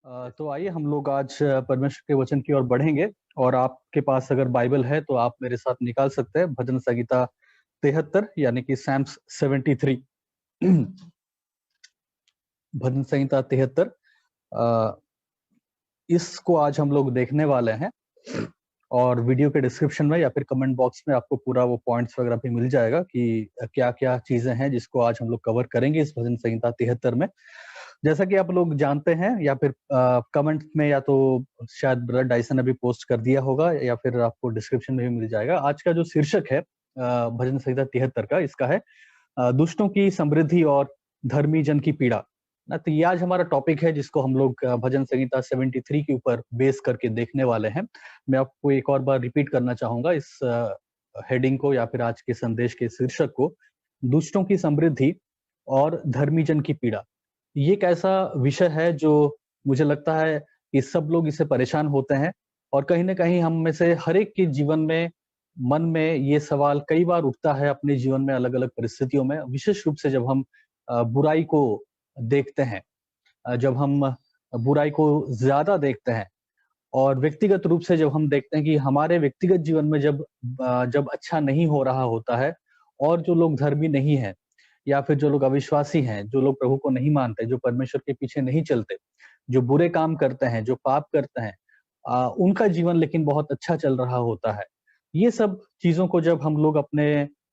तो आइए हम लोग आज परमेश्वर के वचन की ओर बढ़ेंगे। और आपके पास अगर बाइबल है तो आप मेरे साथ निकाल सकते हैं भजन संहिता 73 यानी कि सैम्स 73। भजन संहिता 73 इसको आज हम लोग देखने वाले हैं। और वीडियो के डिस्क्रिप्शन में या फिर कमेंट बॉक्स में आपको पूरा वो पॉइंट्स वगैरह भी मिल जाएगा कि क्या क्या चीजें हैं जिसको आज हम लोग कवर करेंगे इस भजन संहिता 73 में। जैसा कि आप लोग जानते हैं या फिर कमेंट में या तो शायद ब्रदर डाइसन ने भी पोस्ट कर दिया होगा या फिर आपको डिस्क्रिप्शन में भी मिल जाएगा। आज का जो शीर्षक है भजन संहिता 73 का, इसका है दुष्टों की समृद्धि और धर्मी जन की पीड़ा ना। तो ये आज हमारा टॉपिक है जिसको हम लोग भजन संहिता 73 के ऊपर बेस करके देखने वाले हैं। मैं आपको एक और बार रिपीट करना चाहूंगा इस हेडिंग को या फिर आज के संदेश के शीर्षक को, दुष्टों की समृद्धि और धर्मी जन की पीड़ा। ये एक ऐसा विषय है जो मुझे लगता है कि सब लोग इससे परेशान होते हैं। और कहीं ना कहीं हम में से हर एक के जीवन में, मन में ये सवाल कई बार उठता है अपने जीवन में अलग अलग परिस्थितियों में, विशेष रूप से जब हम बुराई को देखते हैं, जब हम बुराई को ज्यादा देखते हैं। और व्यक्तिगत रूप से जब हम देखते हैं कि हमारे व्यक्तिगत जीवन में जब अच्छा नहीं हो रहा होता है, और जो लोग धर्मी नहीं हैं या फिर जो लोग अविश्वासी हैं, जो लोग प्रभु को नहीं मानते, जो परमेश्वर के पीछे नहीं चलते, जो बुरे काम करते हैं, जो पाप करते हैं, उनका जीवन लेकिन बहुत अच्छा चल रहा होता है। ये सब चीजों को जब हम लोग अपने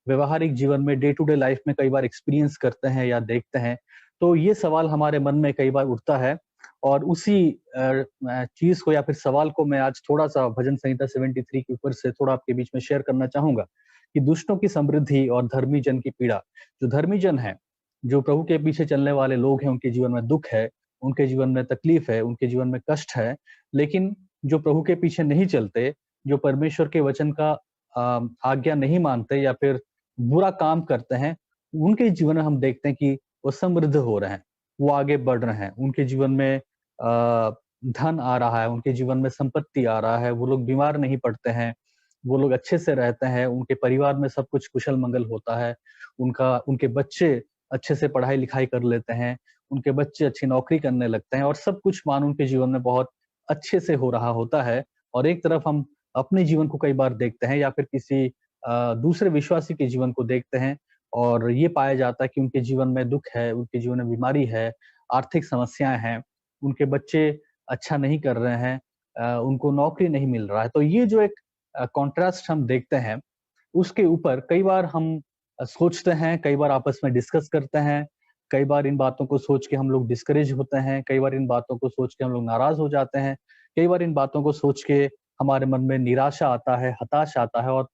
व्यवहारिक जीवन में, डे टू डे लाइफ में कई बार एक्सपीरियंस करते हैं या देखते हैं, तो ये सवाल हमारे मन में कई बार उठता है। और उसी चीज को या फिर सवाल को मैं आज थोड़ा सा भजन संहिता 73 के ऊपर से थोड़ा आपके बीच में शेयर करना चाहूंगा कि दुष्टों की समृद्धि और धर्मी जन की पीड़ा। जो धर्मी जन है, जो प्रभु के पीछे चलने वाले लोग हैं, उनके जीवन में दुख है, उनके जीवन में तकलीफ है, उनके जीवन में कष्ट है। लेकिन जो प्रभु के पीछे नहीं चलते, जो परमेश्वर के वचन का आज्ञा नहीं मानते या फिर बुरा काम करते हैं, उनके जीवन में हम देखते हैं कि वो समृद्ध हो रहे हैं, वो आगे बढ़ रहे हैं, उनके जीवन में धन आ रहा है, उनके जीवन में संपत्ति आ रहा है, वो लोग बीमार नहीं पड़ते हैं, वो लोग अच्छे से रहते हैं, उनके परिवार में सब कुछ कुशल मंगल होता है, उनके बच्चे अच्छे से पढ़ाई लिखाई कर लेते हैं, उनके बच्चे अच्छी नौकरी करने लगते हैं, और सब कुछ मानो उनके जीवन में बहुत अच्छे से हो रहा होता है। और एक तरफ हम अपने जीवन को कई बार देखते हैं या फिर किसी दूसरे विश्वासी के जीवन को देखते हैं, और ये पाया जाता है कि उनके जीवन में दुख है, उनके जीवन में बीमारी है, आर्थिक समस्याएं हैं, उनके बच्चे अच्छा नहीं कर रहे हैं, उनको नौकरी नहीं मिल रहा है। तो ये जो एक कॉन्ट्रास्ट हम देखते हैं, उसके ऊपर कई बार हम सोचते हैं, कई बार आपस में डिस्कस करते हैं, कई बार इन बातों को सोच के हम लोग डिस्करेज होते हैं, कई बार इन बातों को सोच के हम लोग नाराज हो जाते हैं, कई बार इन बातों को सोच के हमारे मन में निराशा आता है, हताश आता है, और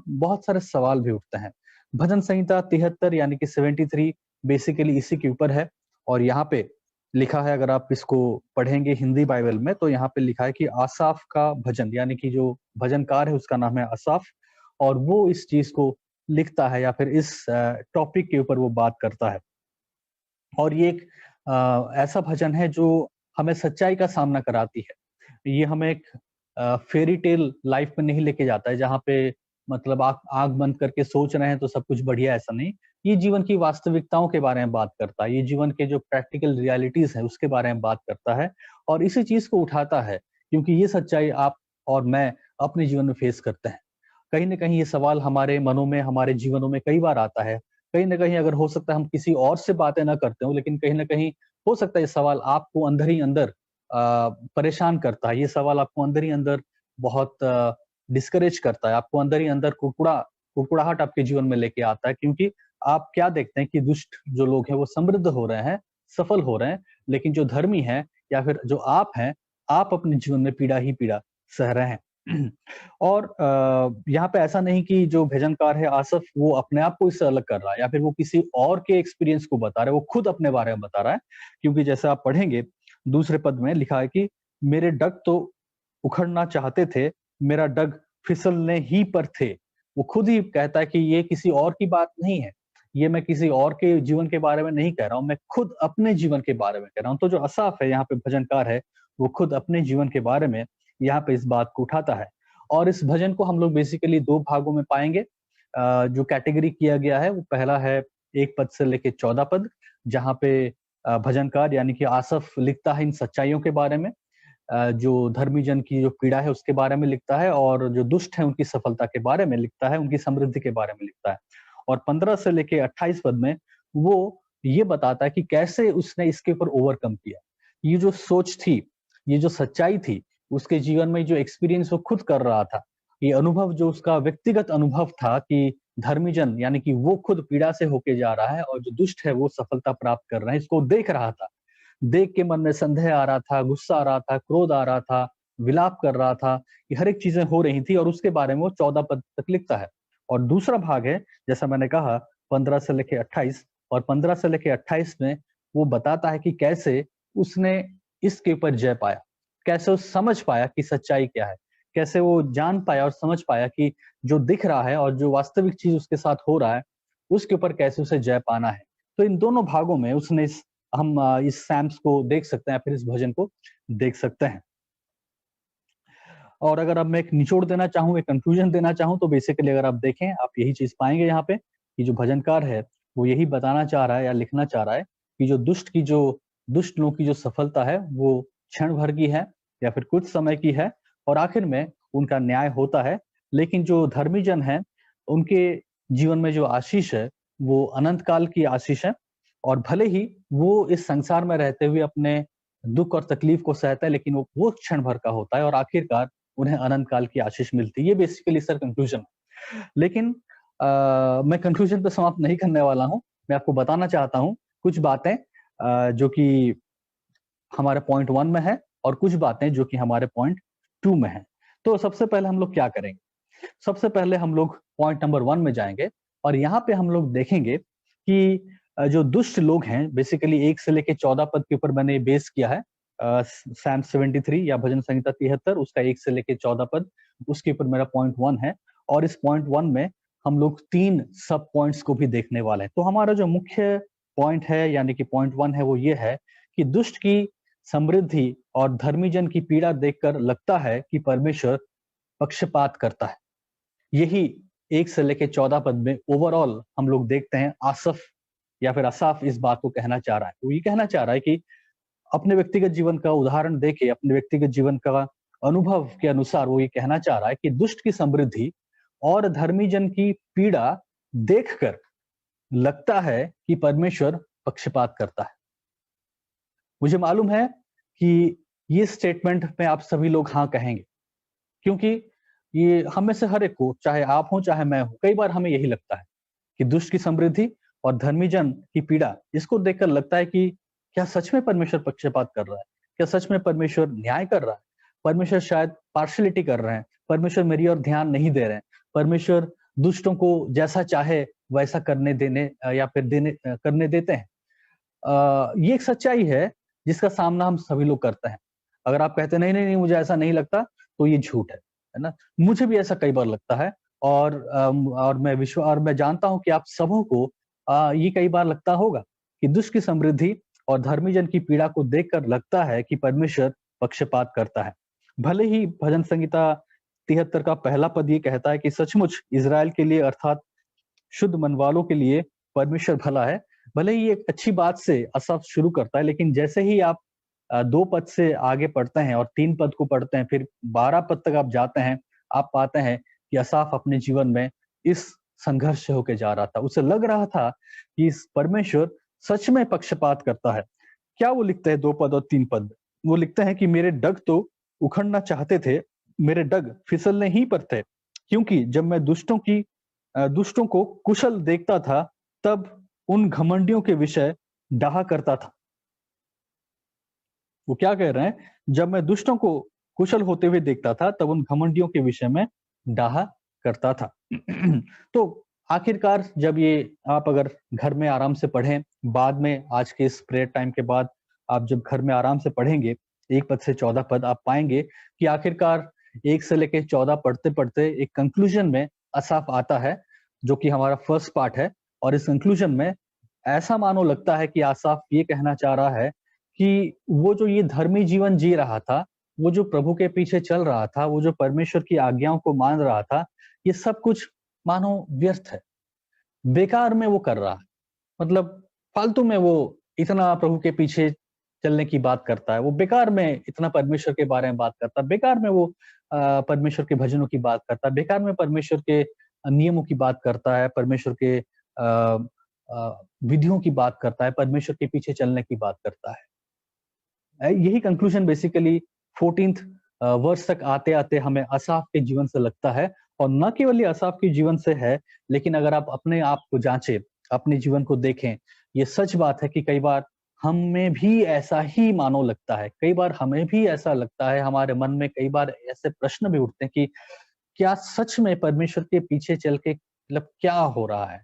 बहुत सारे सवाल भी उठते हैं। भजन संहिता 73 यानी कि 73 बेसिकली इसी के ऊपर है। और यहाँ पे लिखा है, अगर आप इसको पढ़ेंगे हिंदी बाइबल में, तो यहाँ पे लिखा है कि आसाफ का भजन, यानी कि जो भजनकार है उसका नाम है आसाफ, और वो इस चीज को लिखता है या फिर इस टॉपिक के ऊपर वो बात करता है। और ये एक ऐसा भजन है जो हमें सच्चाई का सामना कराती है। ये हमें एक फेरी टेल लाइफ में नहीं लेके जाता है, जहाँ पे मतलब आँख आँख बंद करके सोच रहे हैं तो सब कुछ बढ़िया, ऐसा नहीं। ये जीवन की वास्तविकताओं के बारे में बात करता है, ये जीवन के जो प्रैक्टिकल रियलिटीज हैं उसके बारे में बात करता है, और इसी चीज को उठाता है, क्योंकि ये सच्चाई आप और मैं अपने जीवन में फेस करते हैं। कहीं न कहीं ये सवाल हमारे मनों में, हमारे जीवनों में कई बार आता है। कहीं न कहीं अगर हो सकता है हम किसी और से बातें ना करते हों, लेकिन कहीं न कहीं हो सकता है ये सवाल आपको अंदर ही अंदर परेशान करता है। ये सवाल आपको अंदर ही अंदर बहुत डिस्करेज करता है, आपको अंदर ही अंदर कुड़कुड़ाहट आपके जीवन में लेके आता है, क्योंकि आप क्या देखते हैं कि दुष्ट जो लोग हैं वो समृद्ध हो रहे हैं, सफल हो रहे हैं, लेकिन जो धर्मी हैं या फिर जो आप हैं, आप अपने जीवन में पीड़ा ही पीड़ा सह रहे हैं। और यहाँ पे ऐसा नहीं कि जो भजनकार है आसफ, वो अपने आप को इससे अलग कर रहा है या फिर वो किसी और के एक्सपीरियंस को बता रहा है, वो खुद अपने बारे में बता रहा है। क्योंकि जैसे आप पढ़ेंगे, दूसरे पद में लिखा है कि मेरे डग तो उखड़ना चाहते थे, मेरा डग फिसलने ही पर थे। वो खुद ही कहता है कि ये किसी और की बात नहीं है, ये मैं किसी और के जीवन के बारे में नहीं कह रहा हूँ, मैं खुद अपने जीवन के बारे में कह रहा हूँ। तो जो असाफ है यहाँ पे भजनकार है, वो खुद अपने जीवन के बारे में यहाँ पे इस बात को उठाता है। और इस भजन को हम लोग बेसिकली 2 भागों में पाएँगे। जो कैटेगरी किया गया है वो पहला है 1 पद से लेके 14 पद, जहाँ पे भजनकार यानी कि आसफ लिखता है इन सच्चाइयों के बारे में, जो धर्मी जन की जो पीड़ा है उसके बारे में लिखता है, और जो दुष्ट है उनकी सफलता के बारे में लिखता है, उनकी समृद्धि के बारे में लिखता है। और 15 से लेके 28 पद में वो ये बताता है कि कैसे उसने इसके ऊपर ओवरकम किया। ये जो सोच थी, ये जो सच्चाई थी, उसके जीवन में जो एक्सपीरियंस वो खुद कर रहा था, ये अनुभव जो उसका व्यक्तिगत अनुभव था कि धर्मी जन यानी कि वो खुद पीड़ा से होके जा रहा है और जो दुष्ट है वो सफलता प्राप्त कर रहे हैं, इसको देख रहा था। देख के मन में संदेह आ रहा था, गुस्सा आ रहा था, क्रोध आ रहा था, विलाप कर रहा था, ये हर एक चीजें हो रही थी और उसके बारे में वो 14 पद तक लिखता है। और दूसरा भाग है, जैसा मैंने कहा 15 से लेके 28, और 15 से लेके 28 में वो बताता है कि कैसे उसने इसके ऊपर जय पाया, कैसे वो समझ पाया कि सच्चाई क्या है, कैसे वो जान पाया और समझ पाया कि जो दिख रहा है और जो वास्तविक चीज उसके साथ हो रहा है, उसके ऊपर कैसे उसे जय पाना है। तो इन दोनों भागों में उसने हम इस सैम्स को देख सकते हैं, फिर इस भजन को देख सकते हैं। और अगर अब मैं एक निचोड़ देना चाहूँ, एक कंक्लूजन देना चाहूँ, तो बेसिकली अगर आप देखें, आप यही चीज पाएंगे यहाँ पे कि जो भजनकार है वो यही बताना चाह रहा है या लिखना चाह रहा है कि जो दुष्ट लोगों की जो सफलता है वो क्षण भर की है या फिर कुछ समय की है, और आखिर में उनका न्याय होता है। लेकिन जो धर्मी जन है, उनके जीवन में जो आशीष है वो अनंत काल की आशीष है, और भले ही वो इस संसार में रहते हुए अपने दुख और तकलीफ को सहता है, लेकिन वो क्षण भर का होता है और आखिरकार उन्हें अनंत काल की आशीष मिलती है। ये बेसिकली सर कंक्लूजन है। लेकिन मैं कंक्लूजन पे समाप्त नहीं करने वाला हूँ। मैं आपको बताना चाहता हूँ कुछ बातें जो कि हमारे पॉइंट 1 में है और कुछ बातें जो कि हमारे पॉइंट 2 में है। तो सबसे पहले हम लोग क्या करेंगे? सबसे पहले हम लोग पॉइंट नंबर 1 में जाएंगे और यहाँ पे हम लोग देखेंगे कि जो दुष्ट लोग हैं, बेसिकली 1 से लेके 14 पद के ऊपर मैंने बेस किया है। सैम 73 या भजन संहिता 73, उसका 1 से लेके 14 पद, उसके ऊपर मेरा पॉइंट 1 है। और इस पॉइंट 1 में हम लोग 3 सब पॉइंट्स को भी देखने वाले हैं। तो हमारा जो मुख्य पॉइंट है यानी कि पॉइंट 1 है, वो ये है कि दुष्ट की समृद्धि और धर्मी जन की पीड़ा देखकर लगता है कि परमेश्वर पक्षपात करता है। यही 1 से लेके 14 पद में ओवरऑल हम लोग देखते हैं आसफ या फिर असाफ इस बात को कहना चाह रहा है। वो ये कहना चाह रहा है कि अपने व्यक्तिगत जीवन का उदाहरण देके, अपने व्यक्तिगत जीवन का अनुभव के अनुसार वो ये कहना चाह रहा है कि दुष्ट की समृद्धि और धर्मी जन की पीड़ा देखकर लगता है कि परमेश्वर पक्षपात करता है। मुझे मालूम है कि ये स्टेटमेंट में आप सभी लोग हाँ कहेंगे, क्योंकि ये हम में से हर एक को, चाहे आप हो चाहे मैं हूं, कई बार हमें यही लगता है कि दुष्ट की समृद्धि और धर्मी जन की पीड़ा, इसको देखकर लगता है कि क्या सच में परमेश्वर पक्षपात कर रहा है? क्या सच में परमेश्वर न्याय कर रहा है? परमेश्वर शायद पार्शलिटी कर रहे हैं, परमेश्वर मेरी ओर ध्यान नहीं दे रहे हैं, परमेश्वर दुष्टों को जैसा चाहे वैसा करने देने या फिर करने देते हैं। ये एक सच्चाई है जिसका सामना हम सभी लोग करते हैं। अगर आप कहते हैं नहीं नहीं नहीं मुझे ऐसा नहीं लगता, तो ये झूठ है ना? मुझे भी ऐसा कई बार लगता है, और मैं जानता हूं कि आप सबों को ये कई बार लगता होगा कि दुष्ट की समृद्धि और धर्मी जन की पीड़ा को देखकर लगता है कि परमेश्वर पक्षपात करता है। भले ही भजन संहिता 73 का पहला पद ये कहता है कि सचमुच इज़राइल के लिए अर्थात शुद्ध मन वालों के लिए परमेश्वर भला है। भले ही एक अच्छी बात से असफ शुरू करता है, लेकिन जैसे ही आप 2 पद से आगे पढ़ते हैं और 3 पद को पढ़ते हैं, फिर 12 पद तक आप जाते हैं, आप पाते हैं कि असाफ अपने जीवन में इस संघर्ष से होके जा रहा था। उसे लग रहा था कि इस परमेश्वर सच में पक्षपात करता है। क्या वो लिखते हैं 2 पद और 3 पद? वो लिखते हैं कि मेरे डग तो उखड़ना चाहते थे, मेरे डग फिसलने ही पर थे, क्योंकि जब मैं दुष्टों को कुशल देखता था, तब उन घमंडियों के विषय डाहा करता था। वो क्या कह रहे हैं? जब मैं दुष्टों को कुशल होते हुए देखता था, तब उन घमंडियों के विषय में डाहा करता था। तो आखिरकार जब ये आप अगर घर में आराम से पढ़ें, बाद में आज के इस प्रेयर टाइम के बाद आप जब घर में आराम से पढ़ेंगे 1 पद से 14 पद, आप पाएंगे कि आखिरकार 1 से लेके 14 पढ़ते-पढ़ते एक कंक्लूजन में असाफ आता है, जो कि हमारा फर्स्ट पार्ट है। और इस कंक्लूजन में ऐसा मानो लगता है कि आसाफ ये कहना चाह रहा है कि वो जो ये धर्मी जीवन जी रहा था, वो जो प्रभु के पीछे चल रहा था, वो जो परमेश्वर की आज्ञाओं को मान रहा था, ये सब कुछ मानो व्यर्थ है, बेकार में वो कर रहा है। मतलब फालतू में वो इतना प्रभु के पीछे चलने की बात करता है, वो बेकार में इतना परमेश्वर के बारे में बात करता है, बेकार में वो परमेश्वर के भजनों की बात करता है, बेकार में परमेश्वर के नियमों की बात करता है, परमेश्वर के विधियों की बात करता है, परमेश्वर के पीछे चलने की बात करता है। यही कंक्लूजन बेसिकली 14th वर्ष तक आते-आते हमें असाफ के जीवन से लगता है, और न केवल ये असाफ के जीवन से है, लेकिन अगर आप अपने आप को जांचें, अपने जीवन को देखें, ये सच बात है कि कई बार हमें भी ऐसा ही मानो लगता है, कई बार हमें भी ऐसा लगता है, हमारे मन में कई बार ऐसे प्रश्न भी उठते हैं कि क्या सच में परमेश्वर के पीछे चल के मतलब क्या हो रहा है?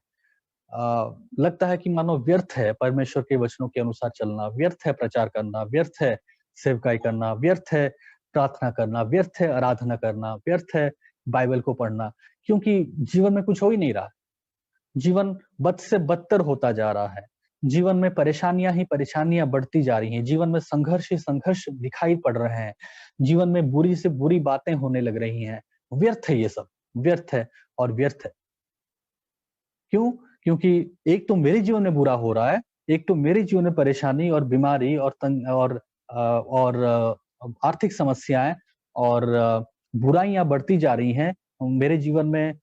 लगता है कि मानो व्यर्थ है परमेश्वर के वचनों के अनुसार चलना, व्यर्थ है प्रचार करना, व्यर्थ है सेवकाई करना, व्यर्थ है प्रार्थना करना, व्यर्थ है आराधना करना, व्यर्थ है बाइबल को पढ़ना, क्योंकि जीवन में कुछ हो ही नहीं रहा। जीवन बद से बदतर होता जा रहा है। जीवन में परेशानियां ही परेशानियां बढ़ती जा रही हैं। जीवन में संघर्ष ही संघर्ष दिखाई पड़ रहे हैं। जीवन में बुरी से बुरी बातें होने लग रही हैं। व्यर्थ है ये सब, व्यर्थ है और व्यर्थ है। क्यों? क्योंकि एक तो मेरे जीवन में बुरा हो रहा है, एक तो मेरे जीवन में परेशानी और बीमारी और आर्थिक समस्याएँ और बुराइयाँ बढ़ती जा रही हैं। मेरे जीवन में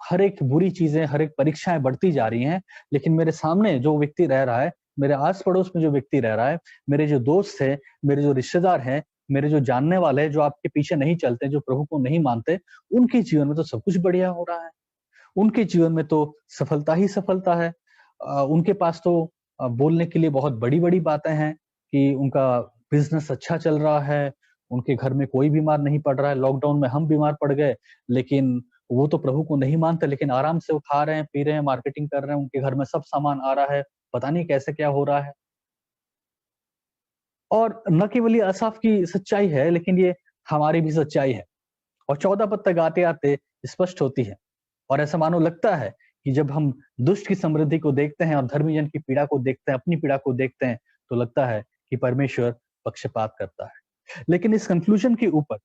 हर एक बुरी चीज़ें, हर एक परीक्षाएँ बढ़ती जा रही हैं, लेकिन मेरे सामने जो व्यक्ति रह रहा है, मेरे आस-पड़ोस में जो व्यक्ति रह रहा है, मेरे जो दोस्त हैं, मेरे जो रिश्तेदार हैं, मेरे जो जानने वाले हैं, जो आपके पीछे नहीं चलते, जो प्रभु को नहीं मानते, उनके जीवन में तो सब कुछ बढ़िया हो रहा है। उनके जीवन में तो सफलता ही सफलता है। उनके पास तो बोलने के लिए बहुत बड़ी-बड़ी बातें हैं कि उनका बिज़नेस अच्छा चल रहा है, उनके घर में कोई बीमार नहीं पड़ रहा है। लॉकडाउन में हम बीमार पड़ गए, लेकिन वो तो प्रभु को नहीं मानते, लेकिन आराम से वो खा रहे हैं, पी रहे हैं, मार्केटिंग कर रहे हैं, उनके घर में सब सामान आ रहा है, पता नहीं कैसे क्या हो रहा है। और न केवल ये असाफ की सच्चाई है, लेकिन ये हमारी भी सच्चाई है, और 14 पद तक आते-आते स्पष्ट होती है। और ऐसा मानो लगता है कि जब हम दुष्ट की समृद्धि को देखते हैं और धर्मी जन की पीड़ा को देखते हैं, अपनी पीड़ा को देखते हैं, तो लगता है कि परमेश्वर पक्षपात करता है। लेकिन इस कंक्लूजन के ऊपर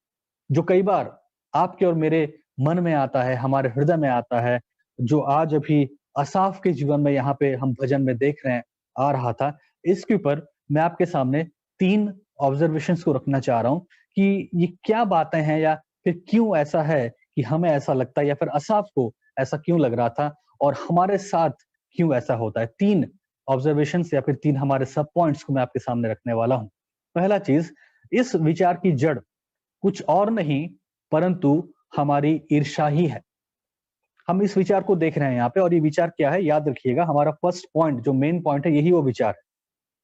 जो कई बार आपके और मेरे मन में आता है, हमारे हृदय में आता है, जो आज अभी असाफ के जीवन में यहाँ पे हम भजन में देख रहे हैं, आ रहा था, इसके ऊपर मैं आपके सामने 3 ऑब्जर्वेशंस को रखना चाह रहा हूँ कि ये क्या बातें हैं, या फिर क्यों ऐसा है कि हमें ऐसा लगता है, या फिर असाफ को ऐसा क्यों लग रहा था और हमारे साथ क्यों ऐसा होता है। 3 ऑब्जर्वेशंस या फिर 3 हमारे सब पॉइंट्स को मैं आपके सामने रखने वाला हूँ। पहला चीज़, इस विचार की जड़ कुछ और नहीं परंतु हमारी ईर्ष्या ही है। हम इस विचार को देख रहे हैं यहाँ पे, और ये विचार क्या है याद रखिएगा, हमारा फर्स्ट पॉइंट जो मेन पॉइंट है, यही वो विचार है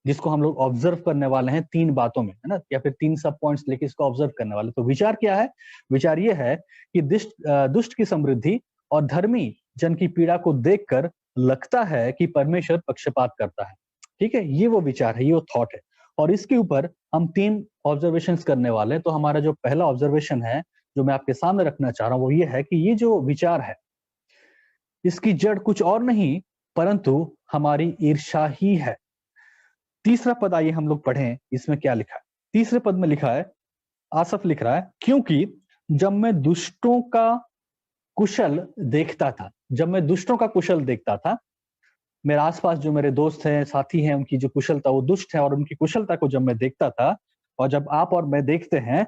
जिसको हम लोग ऑब्जर्व करने वाले हैं 3 बातों में, है ना? या फिर 3 सब पॉइंट्स लेके इसको ऑब्जर्व करने वाले। तो विचार क्या है? विचार ये है कि दुष्ट की समृद्धि और धर्मी जन की पीड़ा को देखकर लगता है कि परमेश्वर पक्षपात करता है। ठीक है? ये वो विचार है, ये वो थॉट है। और इसके ऊपर हम 3 ऑब्जर्वेशंस करने वाले हैं। तो हमारा जो पहला ऑब्जर्वेशन है, जो मैं आपके सामने रखना चाह रहा हूँ, वो ये है कि ये जो विचार है, इसकी जड़ कुछ और नहीं परंतु हमारी ईर्ष्या ही है। तीसरा पद आइए हम लोग पढ़ें, इसमें क्या लिखा है। तीसरे पद में लिखा है, आसफ लिख रहा है, क्योंकि जब मैं दुष्टों का कुशल देखता था, जब मैं दुष्टों का कुशल देखता था, मेरे आसपास जो मेरे दोस्त हैं, साथी हैं, उनकी जो कुशलता, वो दुष्ट है, और उनकी कुशलता को जब मैं देखता था, और जब आप और मैं देखते हैं,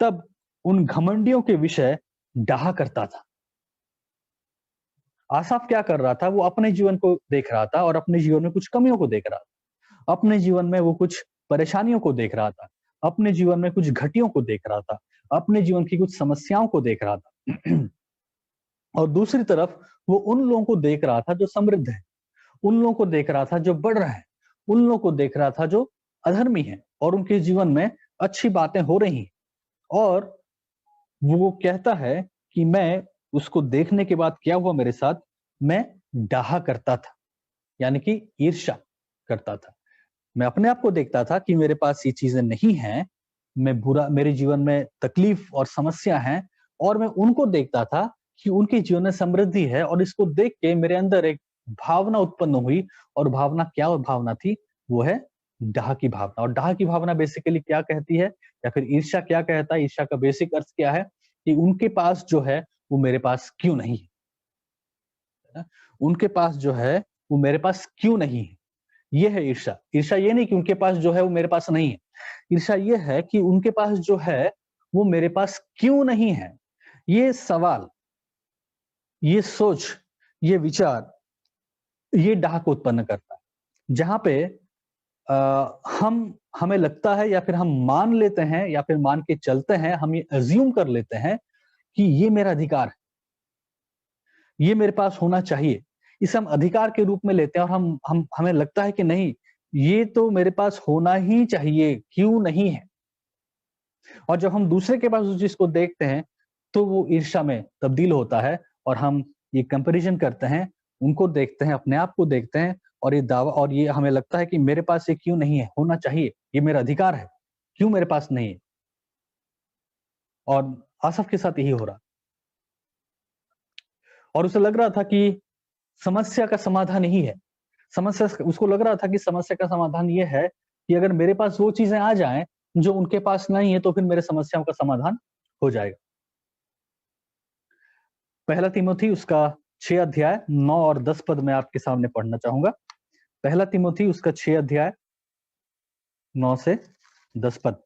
तब उन घमंडियों के विषय डाहा करता था। आसाफ क्या कर रहा था? वो अपने जीवन को देख रहा था और अपने जीवन में कुछ कमियों को देख रहा था। अपने जीवन में वो कुछ परेशानियों को देख रहा था। अपने जीवन में कुछ घटियों को देख रहा था। अपने जीवन की कुछ समस्याओं को देख रहा था। और दूसरी तरफ वो उन लोगों को देख रहा था जो समृद्ध है। उन लोगों को देख रहा था जो बढ़ रहे हैं। उन लोगों को देख रहा था जो अधर्मी हैं और उनके जीवन में अच्छी बातें हो रही हैं। और वो कहता है कि मैं उसको देखने के बाद क्या हुआ मेरे साथ, मैं डाहा करता था, यानी कि ईर्ष्या करता था। मैं अपने आप को देखता था कि मेरे पास ये चीजें नहीं हैं, मैं बुरा, मेरे जीवन में तकलीफ और समस्या है, और मैं उनको देखता था कि उनके जीवन में समृद्धि है, और इसको देख के मेरे अंदर एक भावना उत्पन्न हुई। और भावना क्या भावना थी? वो है डाह की भावना। और डाह की भावना बेसिकली क्या कहती है, या फिर ईर्ष्या क्या कहता है? ईर्ष्या का बेसिक अर्थ क्या है कि उनके पास जो है वो मेरे पास क्यों नहीं है, उनके पास जो है वो मेरे पास क्यों नहीं है। ये है ईर्ष्या। ईर्ष्या ये नहीं कि उनके पास जो है वो मेरे पास नहीं है, ईर्ष्या ये है कि उनके पास जो है वो मेरे पास क्यों नहीं है। ये सवाल, ये सोच, ये विचार, ये डाह को उत्पन्न करता है, जहां पे हमें लगता है या फिर हम मान लेते हैं या फिर मान के चलते हैं, हम ये अज्यूम कर लेते हैं कि ये मेरा अधिकार है, ये मेरे पास होना चाहिए। इसे हम अधिकार के रूप में लेते हैं और हम हमें लगता है कि नहीं, ये तो मेरे पास होना ही चाहिए, क्यों नहीं है? और जब हम दूसरे के पास उस चीज़ को देखते हैं, तो वो ईर्ष्या में तब्दील होता है और हम ये कंपैरिज़न करते हैं, उनको देखते हैं, अपने आप को देखते हैं और ये दावा और ये हमें लगता है कि मेरे पास ये क्यों नहीं है? होना चाहिए, ये मेरा अधिकार है, क्यों मेरे पास नहीं है? और आसफ के साथ यही हो रहा और उसे लग रहा था कि समस्या का समाधान यही है। समस्या उसको लग रहा था कि समस्या का समाधान ये है कि अगर मेरे पास वो चीज़ें आ जाएँ, जो उनके पास नहीं है, तो फिर मेरे समस्याओं का समाधान हो जाएगा। पहला तीमुथी उसका 6 अध्याय 9 और 10 पद मैं आपके सामने पढ़ना चाहूँगा। पहला तीमुथी उसका 6 अध्याय 9 से 10 पद।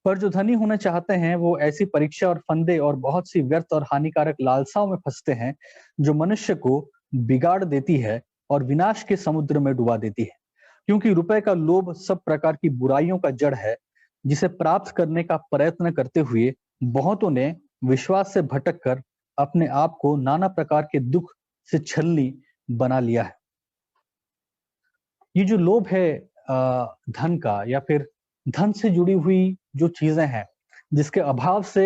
पर जो धनी होना चाहते हैं, वो ऐसी परीक्षा और फंदे और बहुत सी व्यर्थ और हानिकारक लालसाओं में फंसते हैं, जो मनुष्य को बिगाड़ देती है और विनाश के समुद्र में डुबा देती है। क्योंकि रुपए का लोभ सब प्रकार की बुराइयों का जड़ है, जिसे प्राप्त करने का प्रयत्न करते हुए बहुतों ने विश्वास से भटक कर अपने आप को नाना प्रकार के दुख से छलनी बना लिया है। ये जो लोभ है धन का या फिर धन से जुड़ी हुई जो चीजें हैं, जिसके अभाव से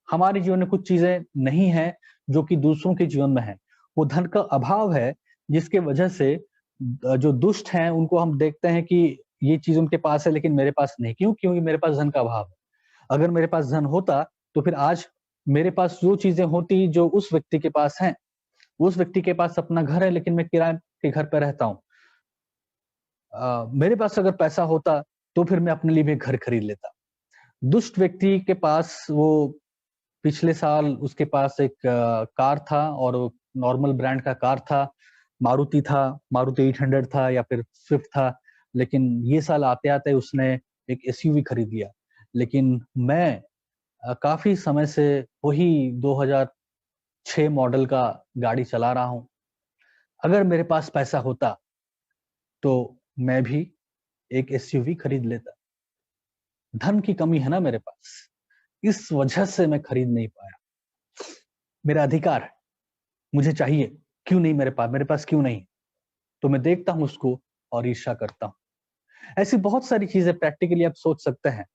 हमारे जीवन में कुछ चीजें नहीं है जो कि दूसरों के जीवन में है। वो धन का अभाव है जिसके वजह से जो दुष्ट हैं उनको हम देखते हैं कि ये चीज उनके पास है लेकिन मेरे पास नहीं। क्यों? क्योंकि मेरे पास धन का अभाव है। अगर मेरे पास धन होता तो फिर आज मेरे पास वो चीजें होती जो उस व्यक्ति के पास हैं। उस व्यक्ति के पास अपना घर है लेकिन मैं किराए के घर पे रहता हूँ। मेरे पास अगर पैसा होता तो फिर मैं अपने लिए भी घर खरीद लेता। दुष्ट व्यक्ति के पास वो पिछले साल उसके पास एक कार था और वो नॉर्मल ब्रांड का कार था, मारुति था, मारुति 800 था या फिर स्विफ्ट था। लेकिन ये साल आते-आते उसने एक एसयूवी खरीद लिया। लेकिन मैं काफ़ी समय से वही 2006 मॉडल का गाड़ी चला रहा हूँ। अगर मेरे पास पैसा होता, तो मैं भी एक एसयूवी खरीद लेता। धन की कमी है ना मेरे पास, इस वजह से मैं खरीद नहीं पाया। मेरा अधिकार है, मुझे चाहिए, क्यों नहीं मेरे पास क्यों नहीं? तो मैं देखता हूँ उसको और ईर्ष्या करता हूँ। ऐसी बहुत सारी चीज़ें प्रैक्टिकली आप सोच सकते हैं,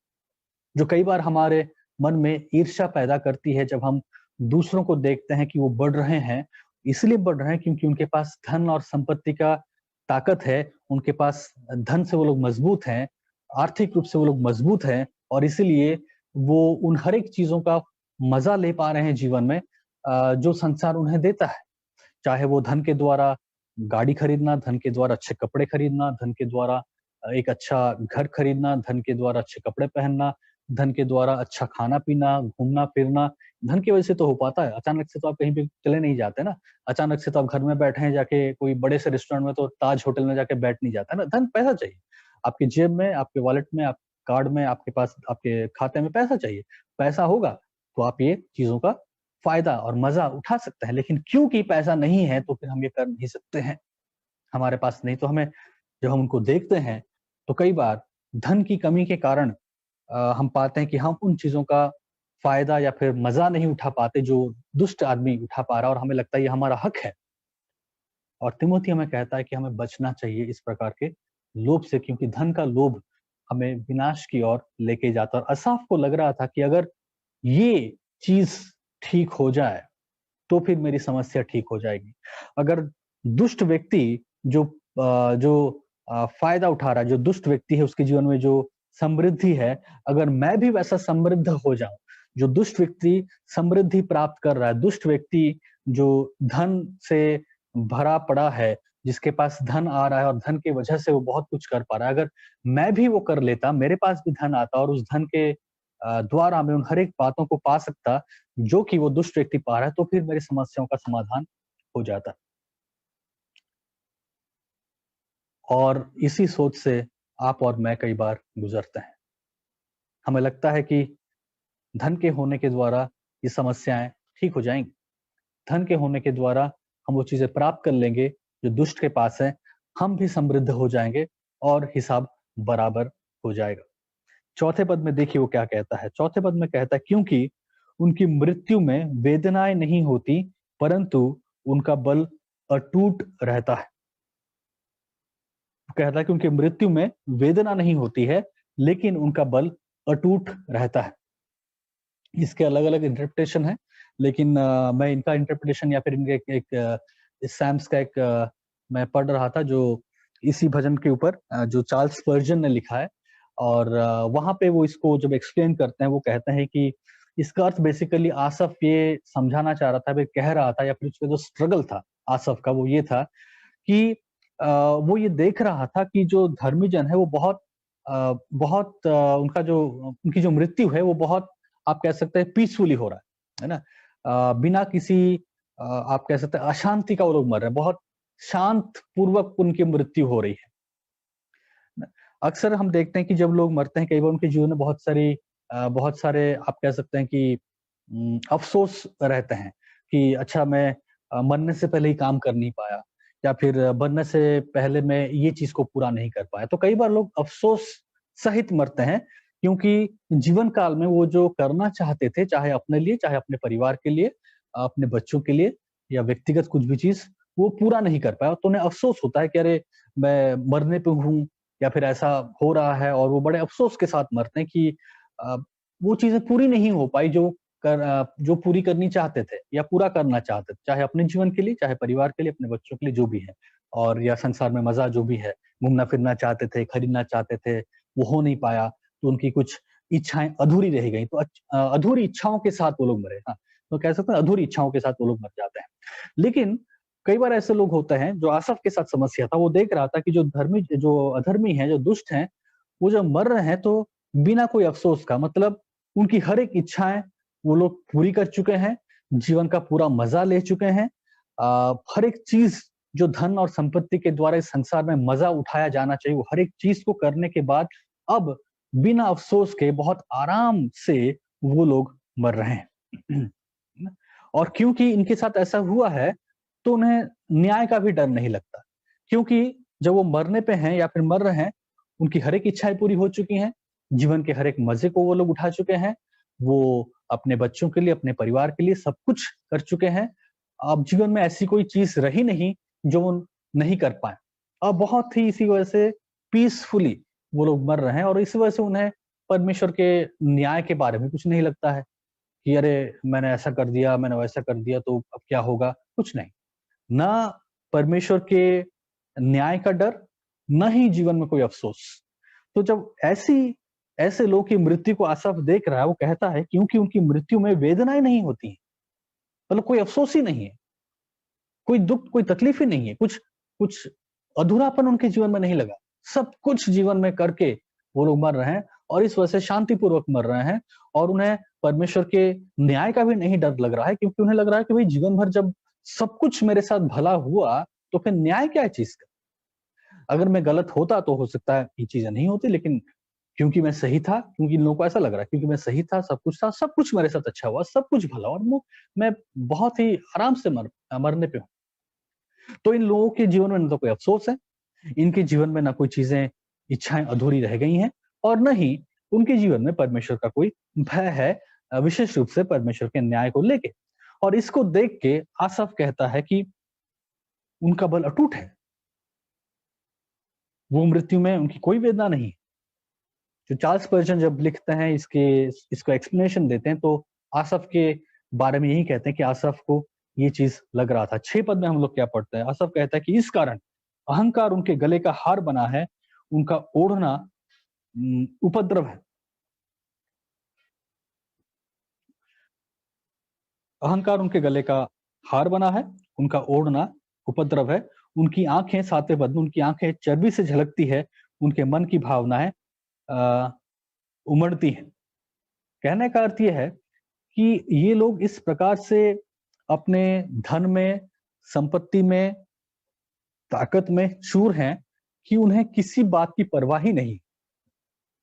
जो कई बार हमारे मन में ईर्ष्या पैदा करती है जब हम दूसरों को देखते हैं कि वो बढ़ रहे हैं, इसलिए बढ़ रहे हैं क्योंकि उनके पास धन और संपत्ति का ताकत है, उनके पास धन से वो लोग मजबूत हैं, आर्थिक रूप से वो लोग मजबूत हैं और इसीलिए वो उन हर एक चीज़ों का मज़ा ले पा रहे हैं जीवन में जो संसार उन्हें देता है। चाहे वो धन के द्वारा गाड़ी खरीदना, धन के द्वारा अच्छे कपड़े खरीदना, धन के द्वारा एक अच्छा घर खरीदना, धन के द्वारा अच्छे कपड़े पहनना, धन के द्वारा अच्छा खाना-पीना, घूमना-फिरना, धन की वजह से तो हो पाता है। अचानक से तो आप कहीं पे चले नहीं जाते ना। अचानक से तो आप घर में बैठे हैं जाके कोई बड़े से रेस्टोरेंट में तो ताज होटल में जाके बैठ नहीं जाता है ना। धन पैसा चाहिए। आपकी जेब में, आपके वॉलेट में, आप कार्ड में, आपके पास आपके खाते में पैसा चाहिए। पैसा होगा तो आप ये चीज़ों का फ़ायदा और मज़ा उठा सकते हैं। लेकिन क्योंकि पैसा नहीं है तो फिर हम ये कर नहीं सकते हैं। हमारे पास नहीं तो हमें जब हम उनको देखते हैं, तो कई बार धन की कमी के कारण हम पाते हैं कि हम उन चीज़ों का फ़ायदा या फिर मज़ा नहीं उठा पाते जो दुष्ट आदमी उठा पा रहा है और हमें लगता है ये हमारा हक है। और तिमोथी हमें कहता है कि हमें बचना चाहिए इस प्रकार के लोभ से क्योंकि धन का लोभ हमें विनाश की ओर लेके जाता है और असाफ को लग रहा था कि अगर ये चीज़ ठीक हो जाए, तो फिर मेरी समस्या ठीक हो जाएगी। अगर दुष्ट व्यक्ति जो फ़ायदा उठा रहा है, जो दुष्ट व्यक्ति है उसके जीवन में जो समृद्धि है, अगर मैं भी वैसा समृद्ध हो जाऊँ, जो दुष्ट व्यक्ति समृद्धि प्राप्त कर रहा है, दुष्ट व्यक्ति जो धन से भरा पड़ा है, जिसके पास धन आ रहा है और धन की वजह से वो बहुत कुछ कर पा रहा है, अगर मैं भी वो कर लेता, मेरे पास भी धन आता और उस धन के द्वारा मैं उन हर एक बातों को पा सकता जो कि वो दुष्ट व्यक्ति पा रहा है, तो फिर मेरी समस्याओं का समाधान हो जाता। और इसी सोच से आप और मैं कई बार गुजरते हैं। हमें लगता है कि धन के होने के द्वारा ये समस्याएँ ठीक हो जाएँगी। धन के होने के द्वारा हम वो चीज़ें प्राप्त कर लेंगे जो दुष्ट के पास है, हम भी समृद्ध हो जाएँगे और हिसाब बराबर हो जाएगा। चौथे पद में देखिए वो क्या कहता है, चौथे पद में कहता है क्योंकि उनकी मृत्यु में वेदनाएँ नहीं होती, परंतु उनका बल अटूट रहता है। कहता है कि उनकी मृत्यु में वेदना नहीं होती है, लेकिन उनका बल अटूट रहता है। इसके अलग-अलग इंटरप्रिटेशन है, लेकिन मैं इनका इंटरप्रिटेशन या फिर इनके सैम्स का मैं पढ़ रहा था जो इसी भजन के ऊपर जो चार्ल्स स्पर्जन ने लिखा है और वहाँ पे वो इसको जब एक्सप्लेन करते हैं, वो कहते हैं कि इसका अर्थ बेसिकली आसफ ये समझाना चाह रहा था, वे कह रहा था या फिर उसका जो स्ट्रगल था आसफ का वो ये था कि वो ये देख रहा था कि जो धर्मी जन है वो बहुत उनका जो उनकी जो मृत्यु है वो बहुत आप कह सकते हैं पीसफुली हो रहा है ना? बिना किसी आप कह सकते हैं अशांति का वो लोग मर रहे हैं, बहुत शांत पूर्वक उनकी मृत्यु हो रही है। ना? अक्सर हम देखते हैं कि जब लोग मरते हैं कई बार उनके जीवन में बहुत सारे आप कह सकते हैं कि अफ़सोस रहते हैं कि अच्छा मैं मरने से पहले ही काम कर नहीं पाया या फिर मरने से पहले मैं ये चीज़ को पूरा नहीं कर पाया। तो कई बार लोग अफ़सोस सहित मरते हैं क्योंकि जीवन काल में वो जो करना चाहते थे, चाहे अपने लिए, चाहे अपने परिवार के लिए, अपने बच्चों के लिए या व्यक्तिगत कुछ भी चीज़, वो पूरा नहीं कर पाया। तो उन्हें अफ़सोस होता है कि अरे! मैं मरने पे हूँ या फिर ऐसा हो रहा है और वो बड़े अफ़सोस के साथ मरते हैं कि अ, वो चीज़ें पूरी नहीं हो पाई जो पूरी करनी चाहते थे या पूरा करना चाहते थे, चाहे अपने जीवन के लिए, चाहे परिवार के लिए, अपने बच्चों के लिए, जो भी है। और या संसार में मज़ा जो भी है, घूमना-फिरना चाहते थे, खरीदना चाहते थे, वो हो नहीं पाया, तो उनकी कुछ इच्छाएँ अधूरी रह गईं। तो अधूरी इच्छाओं के साथ वो लोग मरे। हाँ, तो कह सकते हैं अधूरी इच्छाओं के साथ वो लोग मर जाते हैं। लेकिन कई बार ऐसे लोग होते हैं, जो आसफ के साथ समस्या था, वो देख रहा था कि जो अधर्मी हैं, जो दुष्ट हैं, वो जब मर रहे हैं तो बिना कोई अफ़सोस का मतलब उनकी हर एक इच्छाएँ वो लोग पूरी कर चुके हैं, जीवन का पूरा मज़ा ले चुके हैं। हर एक चीज़ जो धन और संपत्ति के द्वारा इस संसार में मज़ा उठाया जाना चाहिए, वो हर एक चीज़ को करने के बाद अब बिना अफ़सोस के बहुत आराम से वो लोग मर रहे हैं। है ना? और क्योंकि इनके साथ ऐसा हुआ है, तो उन्हें न्याय का भी डर नहीं लगता। क्योंकि जब वो मरने पे हैं या फिर मर रहे हैं, उनकी हर एक इच्छाएँ पूरी हो चुकी हैं, जीवन के हर एक मज़े को वो लोग उठा चुके हैं, वो अपने बच्चों के लिए, अपने परिवार के लिए सब कुछ कर चुके हैं। अब जीवन में ऐसी कोई चीज़ रही नहीं, जो वो नहीं कर पाएँ। अब बहुत ही इसी वजह से पीसफुली वो लोग मर रहे हैं और इसी वजह से उन्हें परमेश्वर के न्याय के बारे में कुछ नहीं लगता है, कि अरे! मैंने ऐसा कर दिया, मैंने वैसा कर दिया तो अब क्या होगा? कुछ नहीं। ना परमेश्वर के न्याय का डर, ना ही जीवन में कोई अफ़सोस। तो जब ऐसे लोग की मृत्यु को आसफ देख रहा है, वो कहता है क्योंकि उनकी मृत्यु में वेदनाएँ नहीं होती हैं, मतलब कोई अफ़सोस ही नहीं है, कोई दुःख, कोई तकलीफ ही नहीं है, कुछ कुछ अधूरापन उनके जीवन में नहीं लगा। सब कुछ जीवन में करके वो लोग मर रहे हैं और इस वजह से शांतिपूर्वक मर रहे हैं और उन्हें परमेश्वर के न्याय का भी नहीं डर लग रहा है क्योंकि उन्हें लग रहा है कि भई जीवन भर जब सब कुछ मेरे साथ भला हुआ, तो फिर न्याय क्या चीज़ का? अगर मैं गलत होता तो हो सकता है ये चीज़ें नहीं होती लेकिन क्योंकि मैं सही था, क्योंकि इन लोगों को ऐसा लग रहा है क्योंकि मैं सही था, सब कुछ मेरे साथ अच्छा हुआ, सब कुछ भला और मैं बहुत ही आराम से मरने पे हूँ। तो इन लोगों के जीवन में ना तो कोई अफ़सोस है, इनके जीवन में ना कोई चीज़ें, इच्छाएँ अधूरी रह गई हैं और ना ही उनके जीवन में परमेश्वर का कोई भय है विशेष रूप से परमेश्वर के न्याय को लेके। और इसको देख के आसफ कहता है कि उनका बल अटूट है, वो मृत्यु में उनकी कोई वेदना नहीं। जो चार्ल्स स्पर्जन जब लिखते हैं इसको एक्सप्लेनेशन देते हैं तो आसफ के बारे में यही कहते हैं कि आसफ को ये चीज़ लग रहा था। 6 पद में हम लोग क्या पढ़ते हैं? आसफ कहता है कि इस कारण अहंकार उनके गले का हार बना है, उनका ओढ़ना उपद्रव है। अहंकार उनके गले का हार बना है, उनका ओढ़ना उपद्रव है। उनकी आँखें 7वें पद में उनकी आँखें चर्बी से झलकती है, उनके मन की भावनाएँ अ, उमड़ती हैं। कहने का अर्थ यह है कि ये लोग इस प्रकार से अपने धन में, संपत्ति में, ताकत में चूर हैं कि उन्हें किसी बात की परवाह ही नहीं।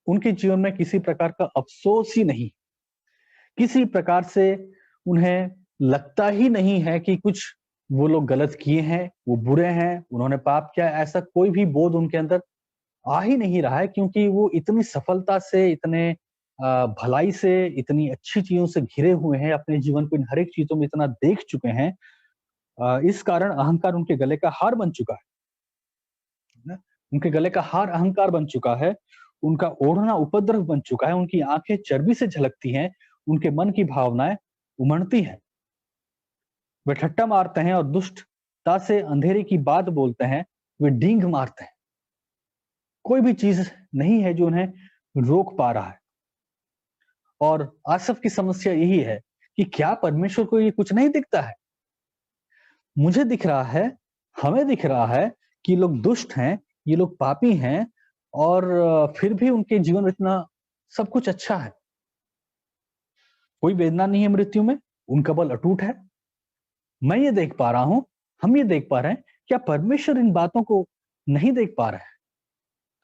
उनके जीवन में किसी प्रकार का अफसोस ही नहीं, किसी प्रकार से उन्हें लगता ही नहीं है कि कुछ वो लोग गलत किए हैं, वो बुरे हैं, उन्होंने पाप किया, ऐसा कोई भी बोध उनके अंदर आ ही नहीं रहा है, क्योंकि वो इतनी सफलता से, इतने भलाई से, इतनी अच्छी चीजों से घिरे हुए हैं, अपने जीवन को इन हर एक चीजों में इतना देख चुके हैं। इस कारण अहंकार उनके गले का हार बन चुका है ना? उनके गले का हार अहंकार बन चुका है, उनका ओढ़ना उपद्रव बन चुका है, उनकी आंखें चर्बी से झलकती हैं, उनके मन की भावनाएं उमड़ती हैं। वे ठट्टा मारते हैं और दुष्टता से अंधेरे की बात बोलते हैं, वे डींग मारते हैं। कोई भी चीज नहीं है जो उन्हें रोक पा रहा है। और आसफ की समस्या यही है कि क्या परमेश्वर को ये कुछ नहीं दिखता है? मुझे दिख रहा है, हमें दिख रहा है कि ये लोग दुष्ट हैं, ये लोग पापी हैं, और फिर भी उनके जीवन में इतना सब कुछ अच्छा है। कोई वेदना नहीं है मृत्यु में, उनका बल अटूट है। मैं ये देख पा रहा हूं, हम ये देख पा रहे हैं, क्या परमेश्वर इन बातों को नहीं देख पा रहे हैं?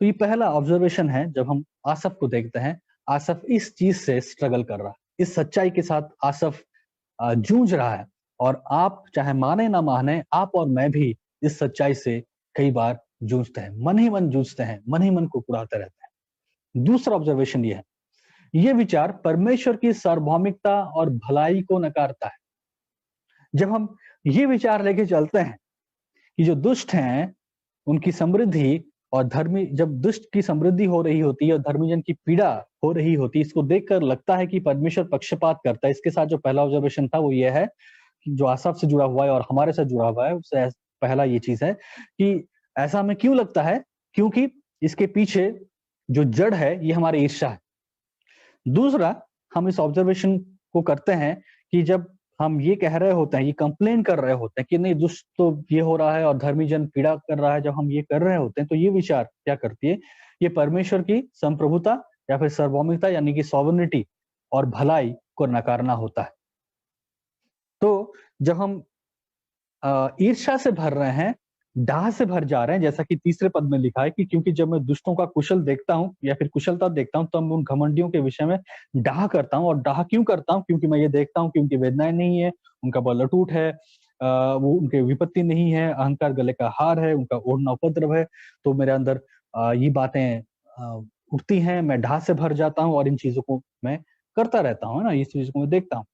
तो ये पहला ऑब्जर्वेशन है। जब हम आसफ को देखते हैं, आसफ इस चीज से स्ट्रगल कर रहा है, इस सच्चाई के साथ आसफ जूझ रहा है। और आप चाहे माने ना माने, आप और मैं भी इस सच्चाई से कई बार जूझते हैं, मन ही मन जूझते हैं, मन ही मन को कुड़ाते रहते हैं। दूसरा ऑब्जर्वेशन ये है, ये विचार परमेश्वर की सार्वभौमिकता और भलाई को नकारता है। जब हम ये विचार लेके चलते हैं कि जो दुष्ट हैं उनकी समृद्धि, और धर्मी, जब दुष्ट की समृद्धि हो रही होती है और धर्मी जन की पीड़ा हो रही होती है, इसको देखकर लगता है कि परमेश्वर पक्षपात करता है। इसके साथ जो पहला ऑब्जर्वेशन था वो ये है, जो आसफ से जुड़ा हुआ है और हमारे साथ जुड़ा हुआ है, उससे पहला ये चीज है कि ऐसा हमें क्यों लगता है, क्योंकि इसके पीछे जो जड़ है ये हमारी ईर्ष्या है। दूसरा, हम इस ऑब्जर्वेशन को करते हैं कि जब हम ये कह रहे होते हैं, ये कंप्लेन कर रहे होते हैं कि नहीं दुष्ट तो ये हो रहा है और धर्मी जन पीड़ा कर रहा है, जब हम ये कर रहे होते हैं तो ये विचार क्या करती है, ये परमेश्वर की संप्रभुता या फिर सार्वभौमिकता यानी कि सॉवरेनिटी और भलाई को नकारना होता है। तो जब हम ईर्ष्या से भर रहे हैं, डाह से भर जा रहे हैं, जैसा कि तीसरे पद में लिखा है कि क्योंकि जब मैं दुष्टों का कुशल देखता हूं या फिर कुशलता देखता हूं, तो मैं उन घमंडियों के विषय में डाह करता हूं। और डाह क्यों करता हूं? क्योंकि मैं ये देखता हूं कि उनकी वेदनाएं नहीं है, उनका बल अटूट है, वो उनके विपत्ति नहीं है, अहंकार गले का हार है, उनका ओढ़ना उपद्रव है। तो मेरे अंदर ये बातें उठती हैं, मैं डाह से भर जाता हूँ और इन चीजों को मैं करता रहता हूँ, है ना, इस चीज को मैं देखता हूँ।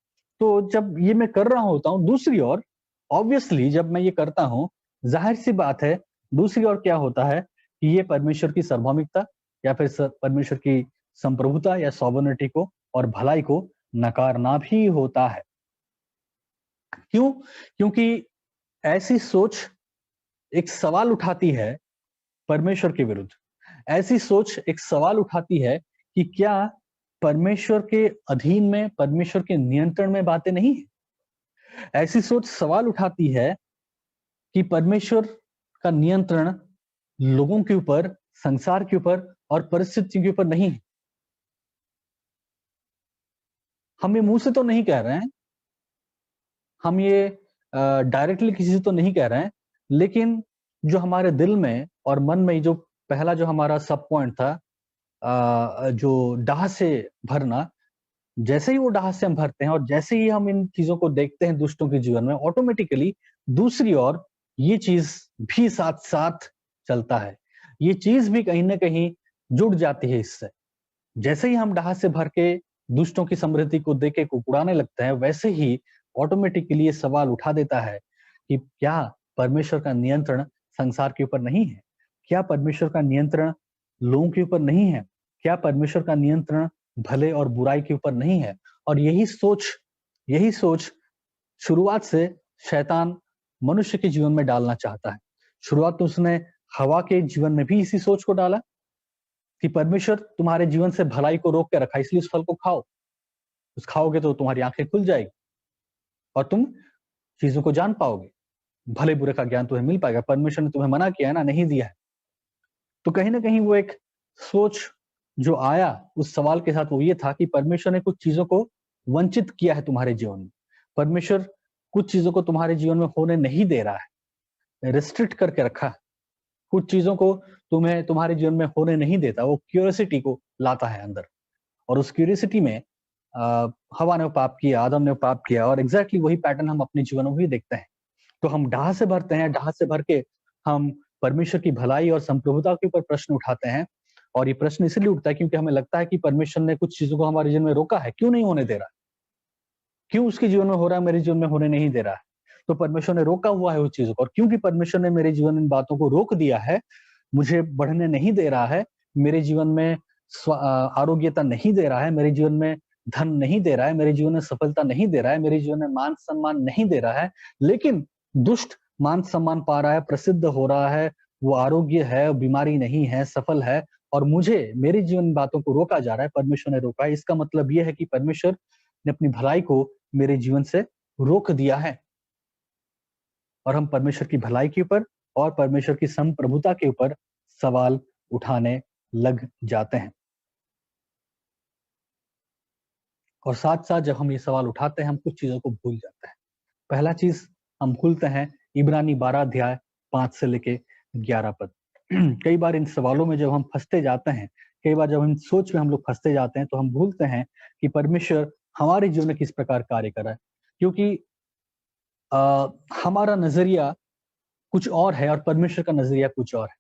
तो जब ये मैं कर रहा होता हूँ, दूसरी ओर ऑब्वियसली जब मैं ये करता हूं, जाहिर सी बात है, दूसरी ओर क्या होता है कि ये परमेश्वर की सार्वभौमिकता या फिर परमेश्वर की संप्रभुता या सॉवरेनिटी को और भलाई को नकारना भी होता है। क्यों? क्योंकि ऐसी सोच एक सवाल उठाती है परमेश्वर के विरुद्ध। ऐसी सोच एक सवाल उठाती है कि क्या परमेश्वर के अधीन में, परमेश्वर के नियंत्रण में बातें नहीं है? ऐसी सोच सवाल उठाती है कि परमेश्वर का नियंत्रण लोगों के ऊपर, संसार के ऊपर और परिस्थितियों के ऊपर नहीं है। हम ये मुंह से तो नहीं कह रहे हैं, हम ये डायरेक्टली किसी से तो नहीं कह रहे हैं, लेकिन जो हमारे दिल में और मन में जो पहला जो हमारा सब पॉइंट था, जो डाह से भरना, जैसे ही वो डाह से हम भरते हैं और जैसे ही हम इन चीजों को देखते हैं दुष्टों के जीवन में, ऑटोमेटिकली दूसरी ओर ये चीज भी साथ साथ चलता है। ये चीज भी कहीं ना कहीं जुड़ जाती है इससे। जैसे ही हम डाह से भर के दुष्टों की समृद्धि को देख के कुकुड़ाने लगते हैं, वैसे ही ऑटोमेटिकली ये सवाल उठा देता है कि क्या परमेश्वर का नियंत्रण संसार के ऊपर नहीं है? क्या परमेश्वर का नियंत्रण लोगों के ऊपर नहीं है? क्या परमेश्वर का नियंत्रण भले और बुराई के ऊपर नहीं है? और यही सोच शुरुआत से शैतान मनुष्य के जीवन में डालना चाहता है। शुरुआत तो उसने हवा के जीवन में भी इसी सोच को डाला कि परमेश्वर तुम्हारे जीवन से भलाई को रोक के रखा, इसलिए उस फल को खाओ। उस खाओगे तो तुम्हारी आंखें खुल जाएगी और तुम चीजों को जान पाओगे, भले बुरे का ज्ञान तुम्हें मिल पाएगा। परमेश्वर ने तुम्हें मना किया है ना, नहीं दिया है। तो कहीं ना कहीं वो एक सोच जो आया उस सवाल के साथ वो ये था कि परमेश्वर ने कुछ चीजों को वंचित किया है तुम्हारे जीवन में। परमेश्वर कुछ चीजों को तुम्हारे जीवन में होने नहीं दे रहा है, रिस्ट्रिक्ट करके रखा है। कुछ चीजों को तुम्हें तुम्हारे जीवन में होने नहीं देता, वो क्यूरियोसिटी को लाता है अंदर। और उस क्यूरियोसिटी में हवा ने पाप किया, आदम ने पाप किया, और एग्जैक्टली वही पैटर्न हम अपने जीवन में भी देखते हैं। तो हम डाह से भरते हैं, डाह से भर के हम परमेश्वर की भलाई और संप्रभुता के ऊपर प्रश्न उठाते हैं। और ये प्रश्न इसलिए उठता है क्योंकि हमें लगता है कि परमेश्वर ने कुछ चीजों को हमारे जीवन में रोका है, क्यों नहीं होने दे रहा है, क्यों उसके जीवन में हो रहा है, मेरे जीवन में होने नहीं दे रहा है। तो परमेश्वर ने रोका हुआ है उस चीजों को, और क्योंकि परमेश्वर ने मेरे जीवन में इन बातों को रोक दिया है, मुझे बढ़ने नहीं दे रहा है, मेरे जीवन में आरोग्यता नहीं दे रहा है, मेरे जीवन में धन नहीं दे रहा है, मेरे जीवन में सफलता नहीं दे रहा है, मेरे जीवन में मान सम्मान नहीं दे रहा है, लेकिन दुष्ट मान सम्मान पा रहा है, प्रसिद्ध हो रहा है, वो आरोग्य है, बीमारी नहीं है, सफल है, और मुझे मेरे जीवन बातों को रोका जा रहा है, परमेश्वर ने रोका है। इसका मतलब यह है कि परमेश्वर ने अपनी भलाई को मेरे जीवन से रोक दिया है। और हम परमेश्वर की भलाई के ऊपर और परमेश्वर की संप्रभुता के ऊपर सवाल उठाने लग जाते हैं। और साथ साथ जब हम ये सवाल उठाते हैं, हम कुछ चीजों को भूल जाते हैं। पहला चीज हम भूलते हैं इब्रानी 12 अध्याय 5 से लेके 11 पद। कई बार इन सवालों में जब हम फंसते जाते हैं, कई बार जब हम सोच में हम लोग फंसते जाते हैं, तो हम भूलते हैं कि परमेश्वर हमारे जीवन में किस प्रकार कार्य कर रहा है। क्योंकि हमारा नजरिया कुछ और है और परमेश्वर का नजरिया कुछ और है।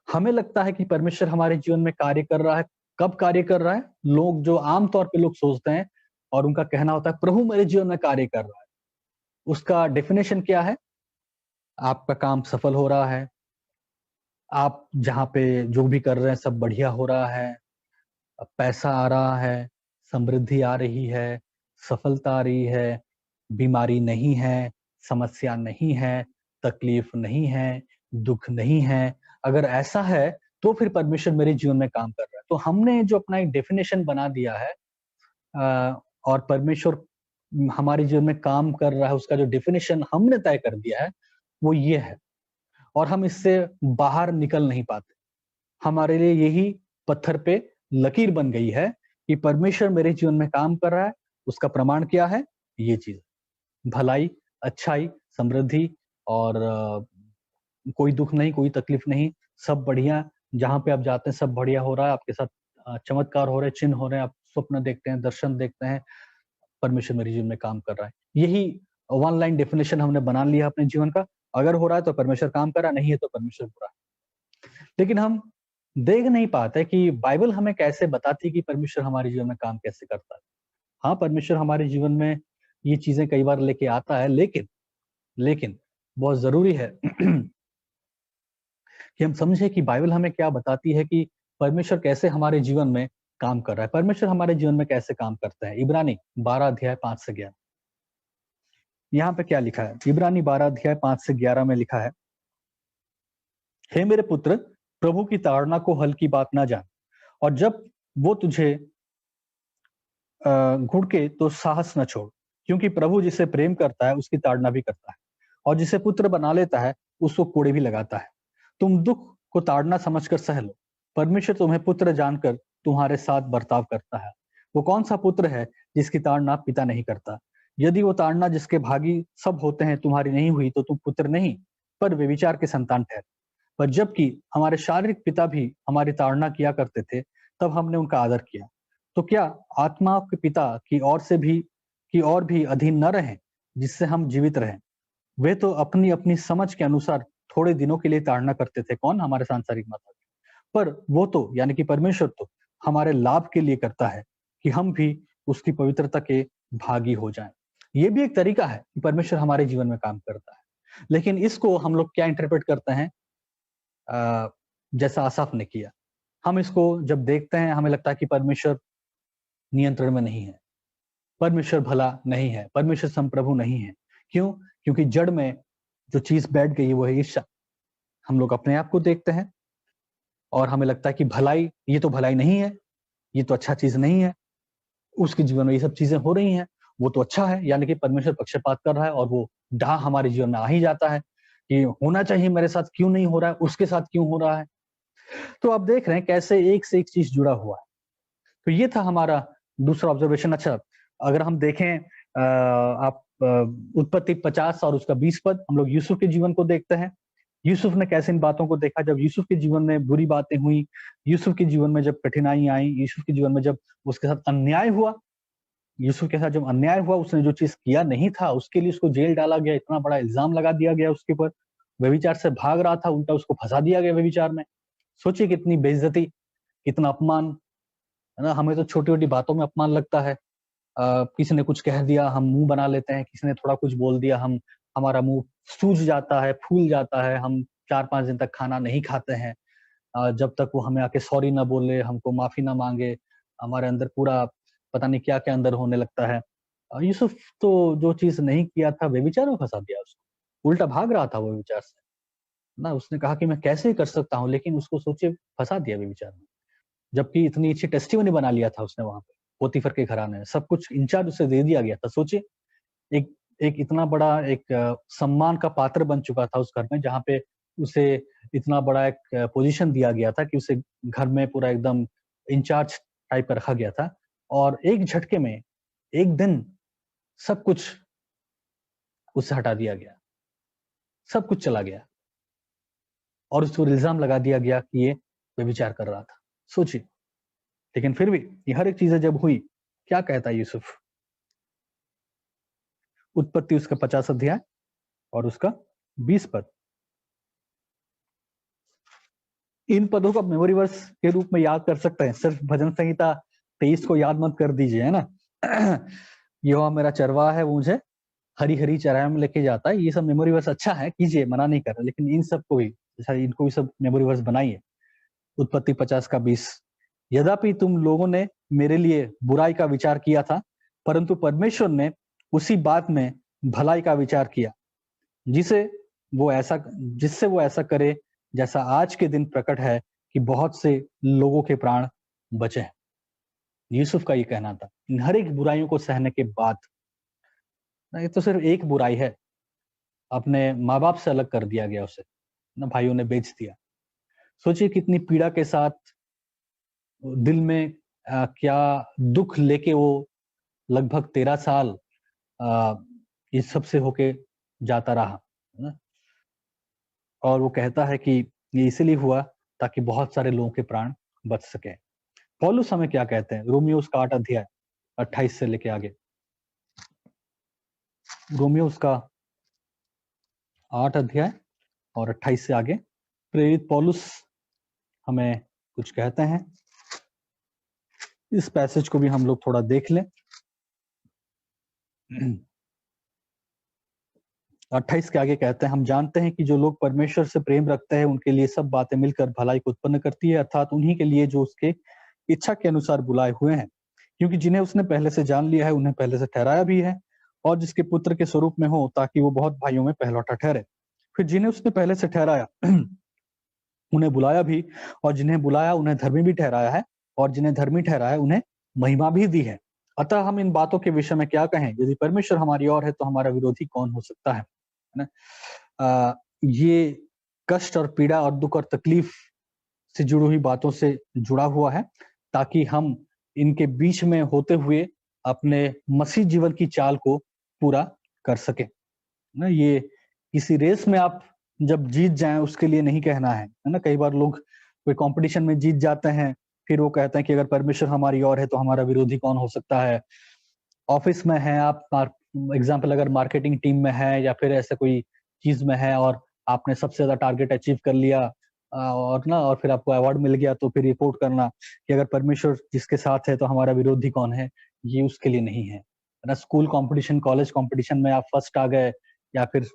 हमें लगता है कि परमेश्वर हमारे जीवन में कार्य कर रहा है। कब कार्य कर रहा है? लोग जो आमतौर पे लोग सोचते हैं और उनका कहना होता है प्रभु मेरे जीवन में कार्य कर रहा है, उसका डेफिनेशन क्या है? आपका काम सफल हो रहा है, आप जहाँ पे जो भी कर रहे हैं सब बढ़िया हो रहा है, पैसा आ रहा है, समृद्धि आ रही है, सफलता आ रही है, बीमारी नहीं है, समस्या नहीं है, तकलीफ नहीं है, दुख नहीं है। अगर ऐसा है तो फिर परमेश्वर मेरे जीवन में काम कर रहा है। तो हमने जो अपना एक डेफिनेशन बना दिया है और परमेश्वर हमारे जीवन में काम कर रहा है, उसका जो डेफिनेशन हमने तय कर दिया है वो ये है, और हम इससे बाहर निकल नहीं पाते। हमारे लिए यही पत्थर पे लकीर बन गई है कि परमेश्वर मेरे जीवन में काम कर रहा है। उसका प्रमाण क्या है? ये चीज, भलाई, अच्छाई, समृद्धि, और कोई दुख नहीं, कोई तकलीफ नहीं, सब बढ़िया। जहाँ पे आप जाते हैं सब बढ़िया हो रहा है, आपके साथ चमत्कार हो रहे हैं, चिन्ह हो रहे हैं, आप स्वप्न देखते हैं, दर्शन देखते हैं, परमेश्वर मेरे जीवन में काम कर रहा है। यही वन लाइन डेफिनेशन हमने बना लिया अपने जीवन का। अगर हो रहा है तो परमेश्वर काम कर रहा है, नहीं है तो परमेश्वर बुरा है। लेकिन हम देख नहीं पाते कि बाइबल हमें कैसे बताती है कि परमेश्वर हमारे जीवन में काम कैसे करता है। हाँ, परमेश्वर हमारे जीवन में ये चीजें कई बार लेके आता है, लेकिन बहुत जरूरी है कि हम समझे कि बाइबल हमें क्या बताती है कि परमेश्वर कैसे हमारे जीवन में काम कर रहा है। परमेश्वर हमारे जीवन में कैसे काम करता है। इब्रानी 12 अध्याय 5 से 11, यहाँ पे क्या लिखा है? इब्रानी 12 अध्याय 5 से 11 में लिखा है, हे मेरे पुत्र, प्रभु की ताड़ना को हल्की बात ना जान, और जब वो तुझे घुड़के तो साहस न छोड़, क्योंकि प्रभु जिसे प्रेम करता है उसकी ताड़ना भी करता है, और जिसे पुत्र बना लेता है उसको कोड़े भी लगाता है। तुम दुख को ताड़ना समझकर सह लो, परमेश्वर तुम्हें पुत्र जानकर तुम्हारे साथ बर्ताव करता है। वो कौन सा पुत्र है जिसकी ताड़ना पिता नहीं करता? यदि वो ताड़ना जिसके भागी सब होते हैं तुम्हारी नहीं हुई, तो तुम पुत्र नहीं पर व्यभिचार के संतान ठहरे। पर जबकि हमारे शारीरिक पिता भी हमारी ताड़ना किया करते थे, तब हमने उनका आदर किया। तो क्या आत्मा के पिता की और भी अधीन न रहें, जिससे हम जीवित रहें? वे तो अपनी अपनी समझ के अनुसार थोड़े दिनों के लिए ताड़ना करते थे। कौन? हमारे सांसारिक माता। पर वो तो यानी कि परमेश्वर तो हमारे लाभ के लिए करता है कि हम भी उसकी पवित्रता के भागी हो जाएं। ये भी एक तरीका है कि परमेश्वर हमारे जीवन में काम करता है। लेकिन इसको हम लोग क्या इंटरप्रेट करते हैं? जैसा आसाफ ने किया, हम इसको जब देखते हैं हमें लगता है कि परमेश्वर नियंत्रण में नहीं है, परमेश्वर भला नहीं है, परमेश्वर संप्रभु नहीं है। क्यों? क्योंकि जड़ में जो चीज बैठ गई है वो है ईर्ष्या। हम लोग अपने आप को देखते हैं और हमें लगता है कि भलाई, ये तो भलाई नहीं है, ये तो अच्छा चीज नहीं है, उसके जीवन में ये सब चीजें हो रही हैं, वो तो अच्छा है। यानी कि परमेश्वर पक्षपात कर रहा है, और वो डाह हमारे जीवन में आ ही जाता है कि होना चाहिए मेरे साथ, क्यों नहीं हो रहा है, उसके साथ क्यों हो रहा है। तो आप देख रहे हैं कैसे एक से एक चीज जुड़ा हुआ है। तो ये था हमारा दूसरा ऑब्जर्वेशन। अच्छा, अगर हम देखें आप उत्पत्ति 50 और उसका 20 पद, हम लोग यूसुफ के जीवन को देखते हैं। यूसुफ ने कैसे इन बातों को देखा, जब यूसुफ के जीवन में बुरी बातें हुई, यूसुफ के जीवन में जब कठिनाई आई, यूसुफ के जीवन में जब उसके साथ अन्याय हुआ, यूसुफ के साथ जब अन्याय हुआ, उसने जो चीज किया नहीं था उसके लिए उसको जेल डाला गया, इतना बड़ा इल्जाम लगा दिया गया उसके ऊपर, व्यभिचार से भाग रहा था, उल्टा उसको फंसा दिया गया व्यभिचार में। सोचिए कितनी बेइज्जती, कितना अपमान, है ना। हमें तो छोटी छोटी बातों में अपमान लगता है। किसी ने कुछ कह दिया हम मुंह बना लेते हैं, किसी ने थोड़ा कुछ बोल दिया हमारा मुंह सूज जाता है, फूल जाता है, हम 4-5 दिन तक खाना नहीं खाते हैं, जब तक वो हमें आके सॉरी ना बोले, हमको माफी ना मांगे। हमारे अंदर पूरा पता नहीं क्या क्या अंदर होने लगता है। यूसुफ तो जो चीज नहीं किया था व्यभिचार में फंसा दिया उसको, उल्टा भाग रहा था वो व्यभिचार से ना। उसने कहा कि मैं कैसे कर सकता हूँ, लेकिन उसको सोचिए फंसा दिया व्यभिचार में, जबकि इतनी अच्छी टेस्टिमनी बना लिया था उसने वहां पे पोतीफर के घराने में, सब कुछ इंचार्ज उसे दे दिया गया था। सोचिए एक एक इतना बड़ा एक सम्मान का पात्र बन चुका था उस घर में, जहाँ पे उसे इतना बड़ा एक पोजीशन दिया गया था कि उसे घर में पूरा एकदम इंचार्ज टाइप का रखा गया था, और एक झटके में एक दिन सब कुछ उससे हटा दिया गया, सब कुछ चला गया, और उस पर इल्जाम लगा दिया गया कि ये व्यभिचार कर रहा था। सोचिए, लेकिन फिर भी ये हर एक चीजें जब हुई, क्या कहता है यूसुफ? उत्पत्ति उसका 50 अध्याय और उसका 20 पद। इन पदों को मेमोरी वर्स के रूप में याद कर सकते हैं, सिर्फ भजन संहिता 23 को याद मत कर दीजिए, है ना। यहोवा मेरा चरवाहा है, वो मुझे हरी हरी चराई में लेके जाता है। ये सब मेमोरी वर्स अच्छा है, कीजिए, मना नहीं कर रहा, लेकिन इन सब को भी, इनको भी सब मेमोरी वर्स बनाइए। उत्पत्ति 50 का 20, यद्यपि तुम लोगों ने मेरे लिए बुराई का विचार किया था, परंतु परमेश्वर ने उसी बात में भलाई का विचार किया, जिससे वो ऐसा करे जैसा आज के दिन प्रकट है कि बहुत से लोगों के प्राण बचे हैं। यूसुफ का ये कहना था, इन हर एक बुराइयों को सहने के बाद, ये तो सिर्फ एक बुराई है, अपने माँ बाप से अलग कर दिया गया उसे ना, भाइयों ने बेच दिया। सोचिए कितनी पीड़ा के साथ, दिल में क्या दुख लेके वो लगभग 13 साल इस सब से होके जाता रहा, है ना? और वो कहता है कि ये इसलिए हुआ ताकि बहुत सारे लोगों के प्राण बच सके। पौलुस हमें क्या कहते हैं? रोमियो उसका 8 अध्याय 28 से लेके आगे, रोमियो उसका 8 अध्याय और 28 से आगे प्रेरित पौलुस हमें कुछ कहते हैं। इस पैसेज को भी हम लोग थोड़ा देख लें। 28 के आगे कहते हैं, हम जानते हैं कि जो लोग परमेश्वर से प्रेम रखते हैं उनके लिए सब बातें मिलकर भलाई को उत्पन्न करती है, अर्थात उन्हीं के लिए जो उसके इच्छा के अनुसार बुलाए हुए हैं। क्योंकि जिन्हें उसने पहले से जान लिया है उन्हें पहले से ठहराया भी है, और जिसके पुत्र के स्वरूप में हो, ताकि वो बहुत भाइयों में पहलौठा ठहरे। फिर जिन्हें उसने पहले से ठहराया उन्हें बुलाया भी, और जिन्हें बुलाया उन्हें धर्मी भी ठहराया है, और जिन्हें धर्मी ठहराया उन्हें महिमा भी दी है। अतः हम इन बातों के विषय में क्या कहें? यदि परमेश्वर हमारी ओर है तो हमारा विरोधी कौन हो सकता है ना। ये कष्ट और पीड़ा और दुख और तकलीफ से जुड़ी हुई बातों से जुड़ा हुआ है, ताकि हम इनके बीच में होते हुए अपने मसीह जीवन की चाल को पूरा कर सके ना। ये किसी रेस में आप जब जीत जाएं उसके लिए नहीं कहना है ना। कई बार लोग कोई कंपटीशन में जीत जाते हैं, फिर वो कहते हैं कि अगर परमेश्वर हमारी ओर है तो हमारा विरोधी कौन हो सकता है। ऑफिस में है आप, एग्जाम्पल अगर मार्केटिंग टीम में है या फिर ऐसे कोई चीज में है, और आपने सबसे ज्यादा टारगेट अचीव कर लिया, और फिर आपको अवार्ड मिल गया, तो फिर रिपोर्ट करना कि अगर परमेश्वर जिसके साथ है तो हमारा विरोधी कौन है, ये उसके लिए नहीं है ना। स्कूल कंपटीशन, कॉलेज कंपटीशन में आप फर्स्ट आ गए, या फिर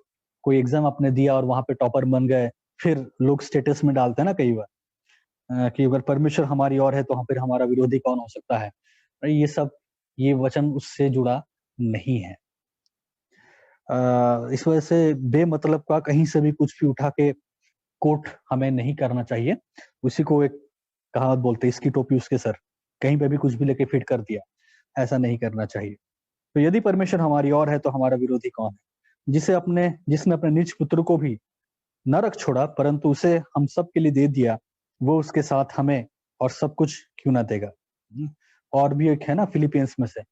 कोई एग्जाम आपने दिया और वहां पे टॉपर बन गए, फिर लोग स्टेटस में डालते हैं ना कई बार कि अगर परमेश्वर हमारी ओर है तो फिर हमारा विरोधी कौन हो सकता है। ये वचन उससे जुड़ा नहीं है। इस वजह से बेमतलब का कहीं से भी कुछ भी उठा के कोट हमें नहीं करना चाहिए। उसी को एक कहावत बोलते हैं, इसकी टोपी उसके सर, कहीं पे भी कुछ भी लेके फिट कर दिया, ऐसा नहीं करना चाहिए। तो यदि परमेश्वर हमारी ओर है तो हमारा विरोधी कौन है? जिसने अपने निज पुत्र को भी न रख छोड़ा, परंतु उसे हम सब के लिए दे दिया, वो उसके साथ हमें और सब कुछ क्यों ना देगा। और भी एक है ना फिलिपियंस में से,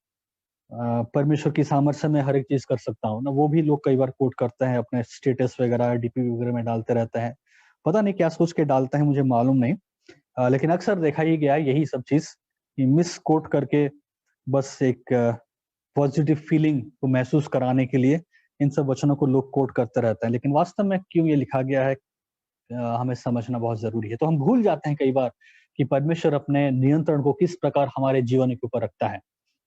परमेश्वर की सामर्थ्य में हर एक चीज कर सकता हूँ ना, वो भी लोग कई बार कोट करते हैं अपने स्टेटस वगैरह, डीपी वगैरह में डालते रहते हैं। पता नहीं क्या सोच के डालते हैं, मुझे मालूम नहीं। लेकिन अक्सर देखा ही गया है यही सब चीज, कि मिस कोट करके बस एक पॉजिटिव फीलिंग को महसूस कराने के लिए इन सब वचनों को लोग कोट करते रहते हैं। लेकिन वास्तव में क्यों ये लिखा गया है, हमें समझना बहुत जरूरी है। तो हम भूल जाते हैं कई बार कि परमेश्वर अपने नियंत्रण को किस प्रकार हमारे जीवन के ऊपर रखता है।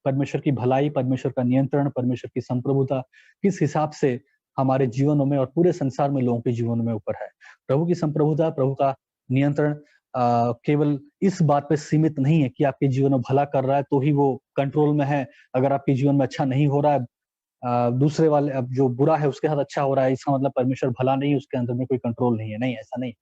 परमेश्वर की भलाई, परमेश्वर का नियंत्रण, परमेश्वर की संप्रभुता किस हिसाब से हमारे जीवनों में और पूरे संसार में लोगों के जीवन में ऊपर है। प्रभु की संप्रभुता, प्रभु का नियंत्रण केवल इस बात पे सीमित नहीं है कि आपके जीवन में भला कर रहा है तो ही वो कंट्रोल में है। अगर आपके जीवन में अच्छा नहीं हो रहा है, दूसरे वाले अब जो बुरा है उसके साथ अच्छा हो रहा है, इसका मतलब परमेश्वर भला नहीं है, उसके अंदर में कोई कंट्रोल नहीं है। नहीं, ऐसा नहीं।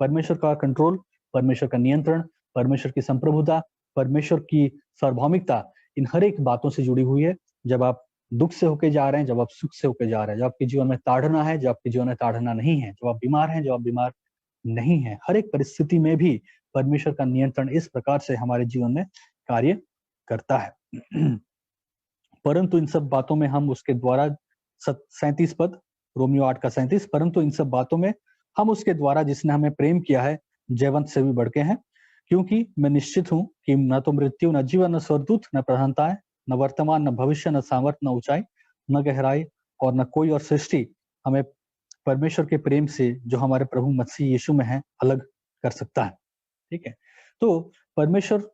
परमेश्वर का कंट्रोल, परमेश्वर का नियंत्रण, परमेश्वर की संप्रभुता, परमेश्वर की सार्वभौमिकता, इन हर एक बातों से जुड़ी हुई है। जब आप दुख से होके जा रहे हैं, जब आप सुख से होके जा रहे हैं, जब आपके जीवन में ताड़ना है, जब आपके जीवन में ताड़ना नहीं है, जब आप बीमार हैं, जब आप बीमार नहीं है, हर एक परिस्थिति में भी परमेश्वर का नियंत्रण इस प्रकार से हमारे जीवन में कार्य करता है। परंतु इन सब बातों में हम उसके द्वारा 37 पद, रोमियो 8 का 37, परंतु इन सब बातों में हम उसके द्वारा जिसने हमें प्रेम किया है जयवंत से भी बढ़ के हैं। क्योंकि मैं निश्चित हूं कि न तो मृत्यु, न जीवन, न स्वर्गदूत, न प्रधानताएं, न वर्तमान, न भविष्य, न सामर्थ, न ऊंचाई, न गहराई और न कोई और सृष्टि हमें परमेश्वर के प्रेम से जो हमारे प्रभु मसीह यीशु में है अलग कर सकता है। ठीक है। तो परमेश्वर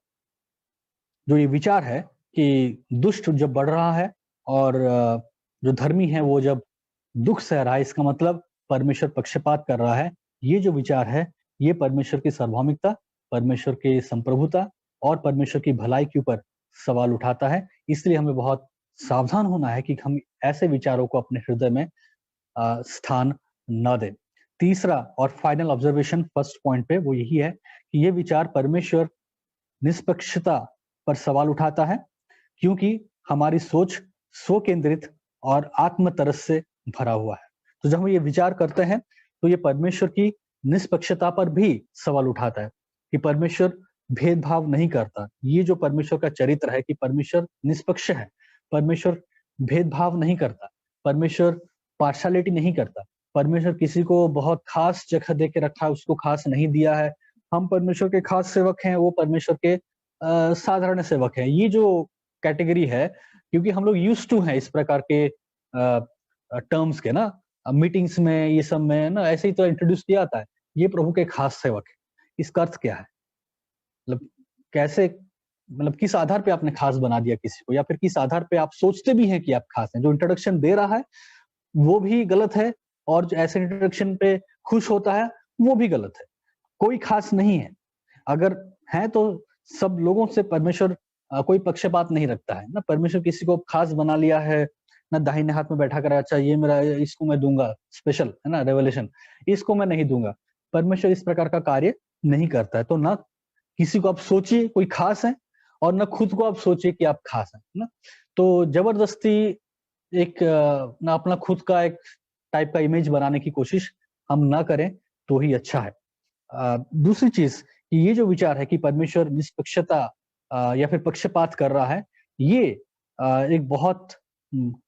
जो ये विचार है कि दुष्ट जब बढ़ रहा है और जो धर्मी है वो जब दुख सह रहा है, इसका मतलब परमेश्वर पक्षपात कर रहा है। ये जो विचार है, ये परमेश्वर की सार्वभौमिकता, परमेश्वर की संप्रभुता और परमेश्वर की भलाई के ऊपर सवाल उठाता है। इसलिए हमें बहुत सावधान होना है कि हम ऐसे विचारों को अपने हृदय में स्थान न दें। तीसरा और फाइनल ऑब्जर्वेशन फर्स्ट पॉइंट पे वो यही है कि ये विचार परमेश्वर निष्पक्षता पर सवाल उठाता है, क्योंकि हमारी सोच स्व केंद्रित और आत्म तरस से भरा हुआ है। तो जब हम ये विचार करते हैं तो ये परमेश्वर की निष्पक्षता पर भी सवाल उठाता है कि परमेश्वर भेदभाव नहीं करता। ये जो परमेश्वर का चरित्र है कि परमेश्वर निष्पक्ष है, परमेश्वर भेदभाव नहीं करता, परमेश्वर पार्शियलिटी नहीं करता, परमेश्वर किसी को बहुत खास जगह दे के रखा है, उसको खास नहीं दिया है। हम परमेश्वर के खास सेवक हैं, वो परमेश्वर के साधारण सेवक हैं। ये जो कैटेगरी है, क्योंकि हम लोग यूज्ड टू हैं इस प्रकार के टर्म्स के ना, मीटिंग्स में ये सब में ना ऐसे ही तो इंट्रोड्यूस किया जाता है, ये प्रभु के खास सेवक है। इसका अर्थ क्या है? मतलब कैसे, मतलब किस आधार पे आपने खास बना दिया किसी को, या फिर किस आधार पे आप सोचते भी हैं कि आप खास हैं? जो इंट्रोडक्शन दे रहा है वो भी गलत है, और जो ऐसे इंट्रोडक्शन पे खुश होता है वो भी गलत है। कोई खास नहीं है। अगर है तो सब लोगों से परमेश्वर कोई पक्षपात नहीं रखता है ना। परमेश्वर किसी को खास बना लिया है ना, दाहिने हाथ में बैठा कर अच्छा ये मेरा, इसको मैं दूंगा स्पेशल, है ना, रेवलेशन, इसको मैं नहीं दूंगा। परमेश्वर इस प्रकार का कार्य नहीं करता है। तो ना किसी को आप सोचिए कोई खास है, और ना खुद को आप सोचिए कि आप खास हैं, ना। तो जबरदस्ती एक ना अपना खुद का एक टाइप का इमेज बनाने की कोशिश हम ना करें तो ही अच्छा है। दूसरी चीज कि ये जो विचार है कि परमेश्वर निष्पक्षता या फिर पक्षपात कर रहा है, ये एक बहुत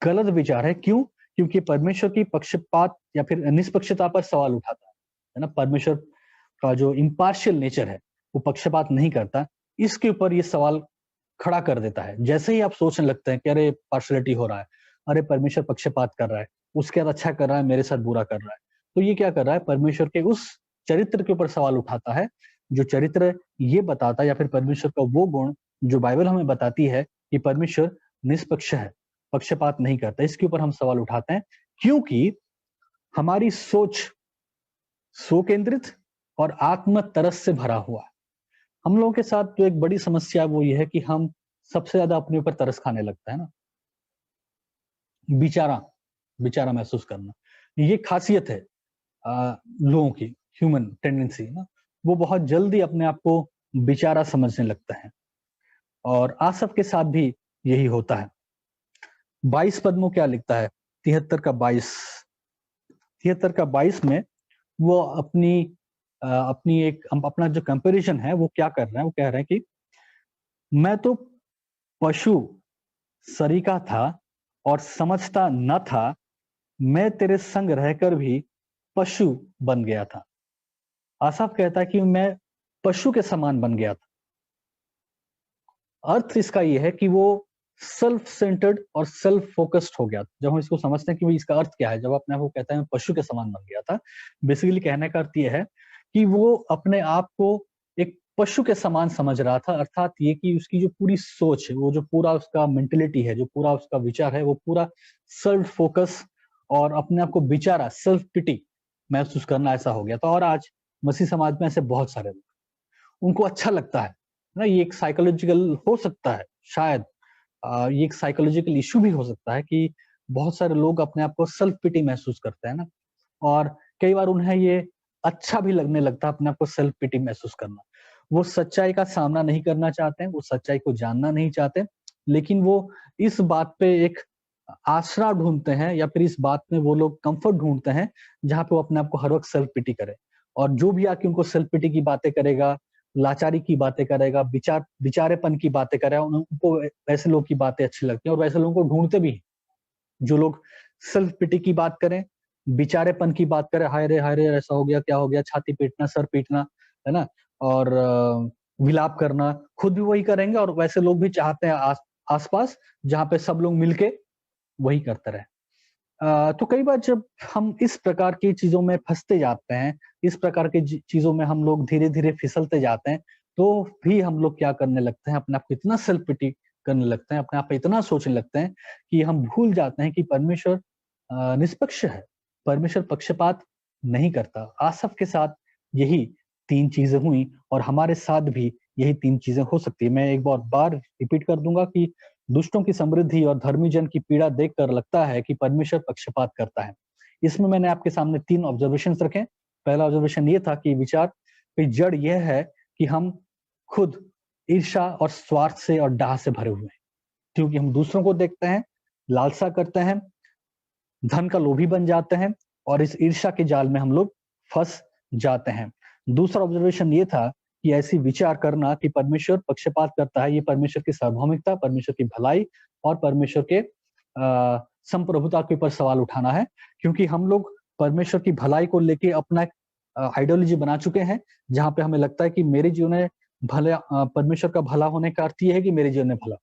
गलत विचार है। क्यों? क्योंकि परमेश्वर की पक्षपात या फिर निष्पक्षता पर सवाल उठाता है ना। परमेश्वर का जो इम्पार्शियल नेचर है वो पक्षपात नहीं करता, इसके ऊपर ये सवाल खड़ा कर देता है। जैसे ही आप सोचने लगते हैं कि अरे पार्शियलिटी हो रहा है, अरे परमेश्वर पक्षपात कर रहा है, उसके साथ अच्छा कर रहा है, मेरे साथ बुरा कर रहा है, तो ये क्या कर रहा है? परमेश्वर के उस चरित्र के ऊपर सवाल उठाता है, जो चरित्र ये बताता है, या फिर परमेश्वर का वो गुण जो बाइबल हमें बताती है कि परमेश्वर निष्पक्ष है, पक्षपात नहीं करता। इसके ऊपर हम सवाल उठाते हैं, क्योंकि हमारी सोच स्व केंद्रित और आत्म तरस से भरा हुआ है। हम लोगों के साथ जो एक बड़ी समस्या वो ये है कि हम सबसे ज्यादा अपने ऊपर तरस खाने लगता है ना, बेचारा बेचारा महसूस करना। ये खासियत है लोगों की, ह्यूमन टेंडेंसी ना, वो बहुत जल्दी अपने आप को बेचारा समझने लगता है। और आसफ के साथ भी यही होता है। 22 पद में क्या लिखता है? 73 का 22 में वो अपनी अपना जो कंपैरिजन है वो क्या कर रहे हैं, वो कह रहे हैं कि मैं तो पशु सरीका था और समझता न था, मैं तेरे संग रहकर भी पशु बन गया था। आसफ कहता है कि मैं पशु के समान बन गया था। अर्थ इसका ये है कि वो सेल्फ सेंटर्ड और सेल्फ फोकस्ड हो गया। जब हम इसको समझते हैं कि भाई इसका अर्थ क्या है, जब अपने आप को कहता है मैं पशु के समान बन गया था, बेसिकली कहने का अर्थ ये है कि वो अपने आप को एक पशु के समान समझ रहा था। अर्थात ये कि उसकी जो पूरी सोच है, वो जो पूरा उसका मेंटेलिटी है, जो पूरा उसका विचार है, वो पूरा सेल्फ फोकस और अपने आप को बेचारा सेल्फ पिटी महसूस करना ऐसा हो गया था। और आज मसीह समाज में ऐसे बहुत सारे लोग, उनको अच्छा लगता है ना। ये एक साइकोलॉजिकल हो सकता है, शायद ये एक साइकोलॉजिकल इश्यू भी हो सकता है कि बहुत सारे लोग अपने आप को सेल्फ पिटी महसूस करते हैं ना, और कई बार उन्हें ये अच्छा भी लगने लगता है अपने आप को सेल्फ पिटी महसूस करना। वो सच्चाई का सामना नहीं करना चाहते हैं, वो सच्चाई को जानना नहीं चाहते, लेकिन वो इस बात पे एक आसरा ढूंढते हैं, या फिर इस बात में वो लोग कंफर्ट ढूंढते हैं जहां पे वो अपने आप को हर वक्त सेल्फ पिटी करे। और जो भी आके उनको सेल्फ पिटी की बातें करेगा, लाचारी की बातें करेगा, बिचारेपन की बातें करेगा, उनको वैसे लोग की बातें अच्छी लगती हैं और वैसे लोगों को ढूंढते भी हैं। जो लोग सेल्फ पिटी की बात करें, बेचारेपन की बात करें, हाय रे ऐसा हो गया, क्या हो गया, छाती पीटना, सर पीटना, है ना, और विलाप करना, खुद भी वही करेंगे और वैसे लोग भी चाहते हैं आसपास जहाँ पे सब लोग मिलके वही करते रहे। तो कई बार जब हम इस प्रकार की चीजों में फंसते जाते हैं, इस प्रकार की चीजों में हम लोग धीरे-धीरे फिसलते जाते हैं, तो भी हम लोग क्या करने लगते हैं, अपने आप को इतना सेल्फ पिटी करने लगते हैं, अपने आप पे इतना सोचने लगते हैं कि हम भूल जाते हैं कि परमेश्वर निष्पक्ष है, परमेश्वर पक्षपात नहीं करता। आसफ के साथ यही 3 चीजें हुई और हमारे साथ भी यही 3 चीजें हो सकती है। मैं एक बार रिपीट कर दूंगा कि दुष्टों की समृद्धि और धर्मी जन की पीड़ा देखकर लगता है कि परमेश्वर पक्षपात करता है। इसमें मैंने आपके सामने 3 ऑब्जर्वेशंस रखे। पहला ऑब्जर्वेशन ये था कि विचार की जड़ यह है कि हम खुद ईर्ष्या और स्वार्थ से और डाह से भरे हुए हैं, क्योंकि हम दूसरों को देखते हैं, लालसा करते हैं, धन का लोभी बन जाते हैं और इस ईर्ष्या के जाल में हम लोग फंस जाते हैं। दूसरा ऑब्जर्वेशन ये था कि ऐसी विचार करना कि परमेश्वर पक्षपात करता है, ये परमेश्वर की सार्वभौमिकता, परमेश्वर की भलाई और परमेश्वर के संप्रभुता के ऊपर सवाल उठाना है, क्योंकि हम लोग परमेश्वर की भलाई को लेके अपना आइडियोलॉजी बना चुके हैं, जहाँ पे हमें लगता है कि मेरे जीवन में परमेश्वर का भला होने का अर्थ ये है कि मेरे जीवन में भला,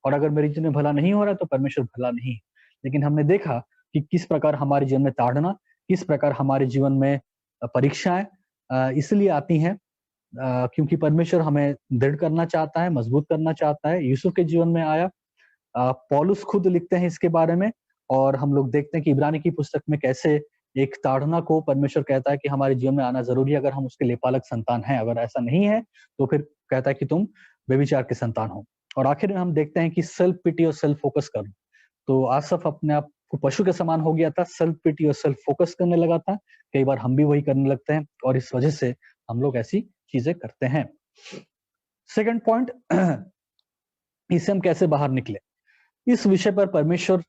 और अगर मेरे जीवन में भला नहीं हो रहा है तो परमेश्वर भला नहीं है। लेकिन हमने देखा कि किस प्रकार हमारे जीवन में ताड़ना, किस प्रकार हमारे जीवन में परीक्षाएं इसलिए आती हैं क्योंकि परमेश्वर हमें दृढ़ करना चाहता है, मजबूत करना चाहता है। यूसुफ के जीवन में आया, पौलुस खुद लिखते हैं इसके बारे में, और हम लोग देखते हैं कि इब्रानी की पुस्तक में कैसे एक ताड़ना को परमेश्वर कहता है कि हमारे जीवन में आना जरूरी है अगर हम उसके लेपालक संतान हैं। अगर ऐसा नहीं है तो फिर कहता है कि तुम व्यभिचार के संतान हो। और आखिर में हम देखते हैं कि सेल्फ पिटी और सेल्फ फोकस करना। तो आसफ अपने आप को पशु के समान हो गया था, सेल्फ पिटी और सेल्फ फोकस करने लगा था। कई बार हम भी वही करने लगते हैं और इस वजह से हम लोग ऐसी चीजें करते हैं। सेकंड पॉइंट, इससे हम कैसे बाहर निकले, इस विषय पर परमेश्वर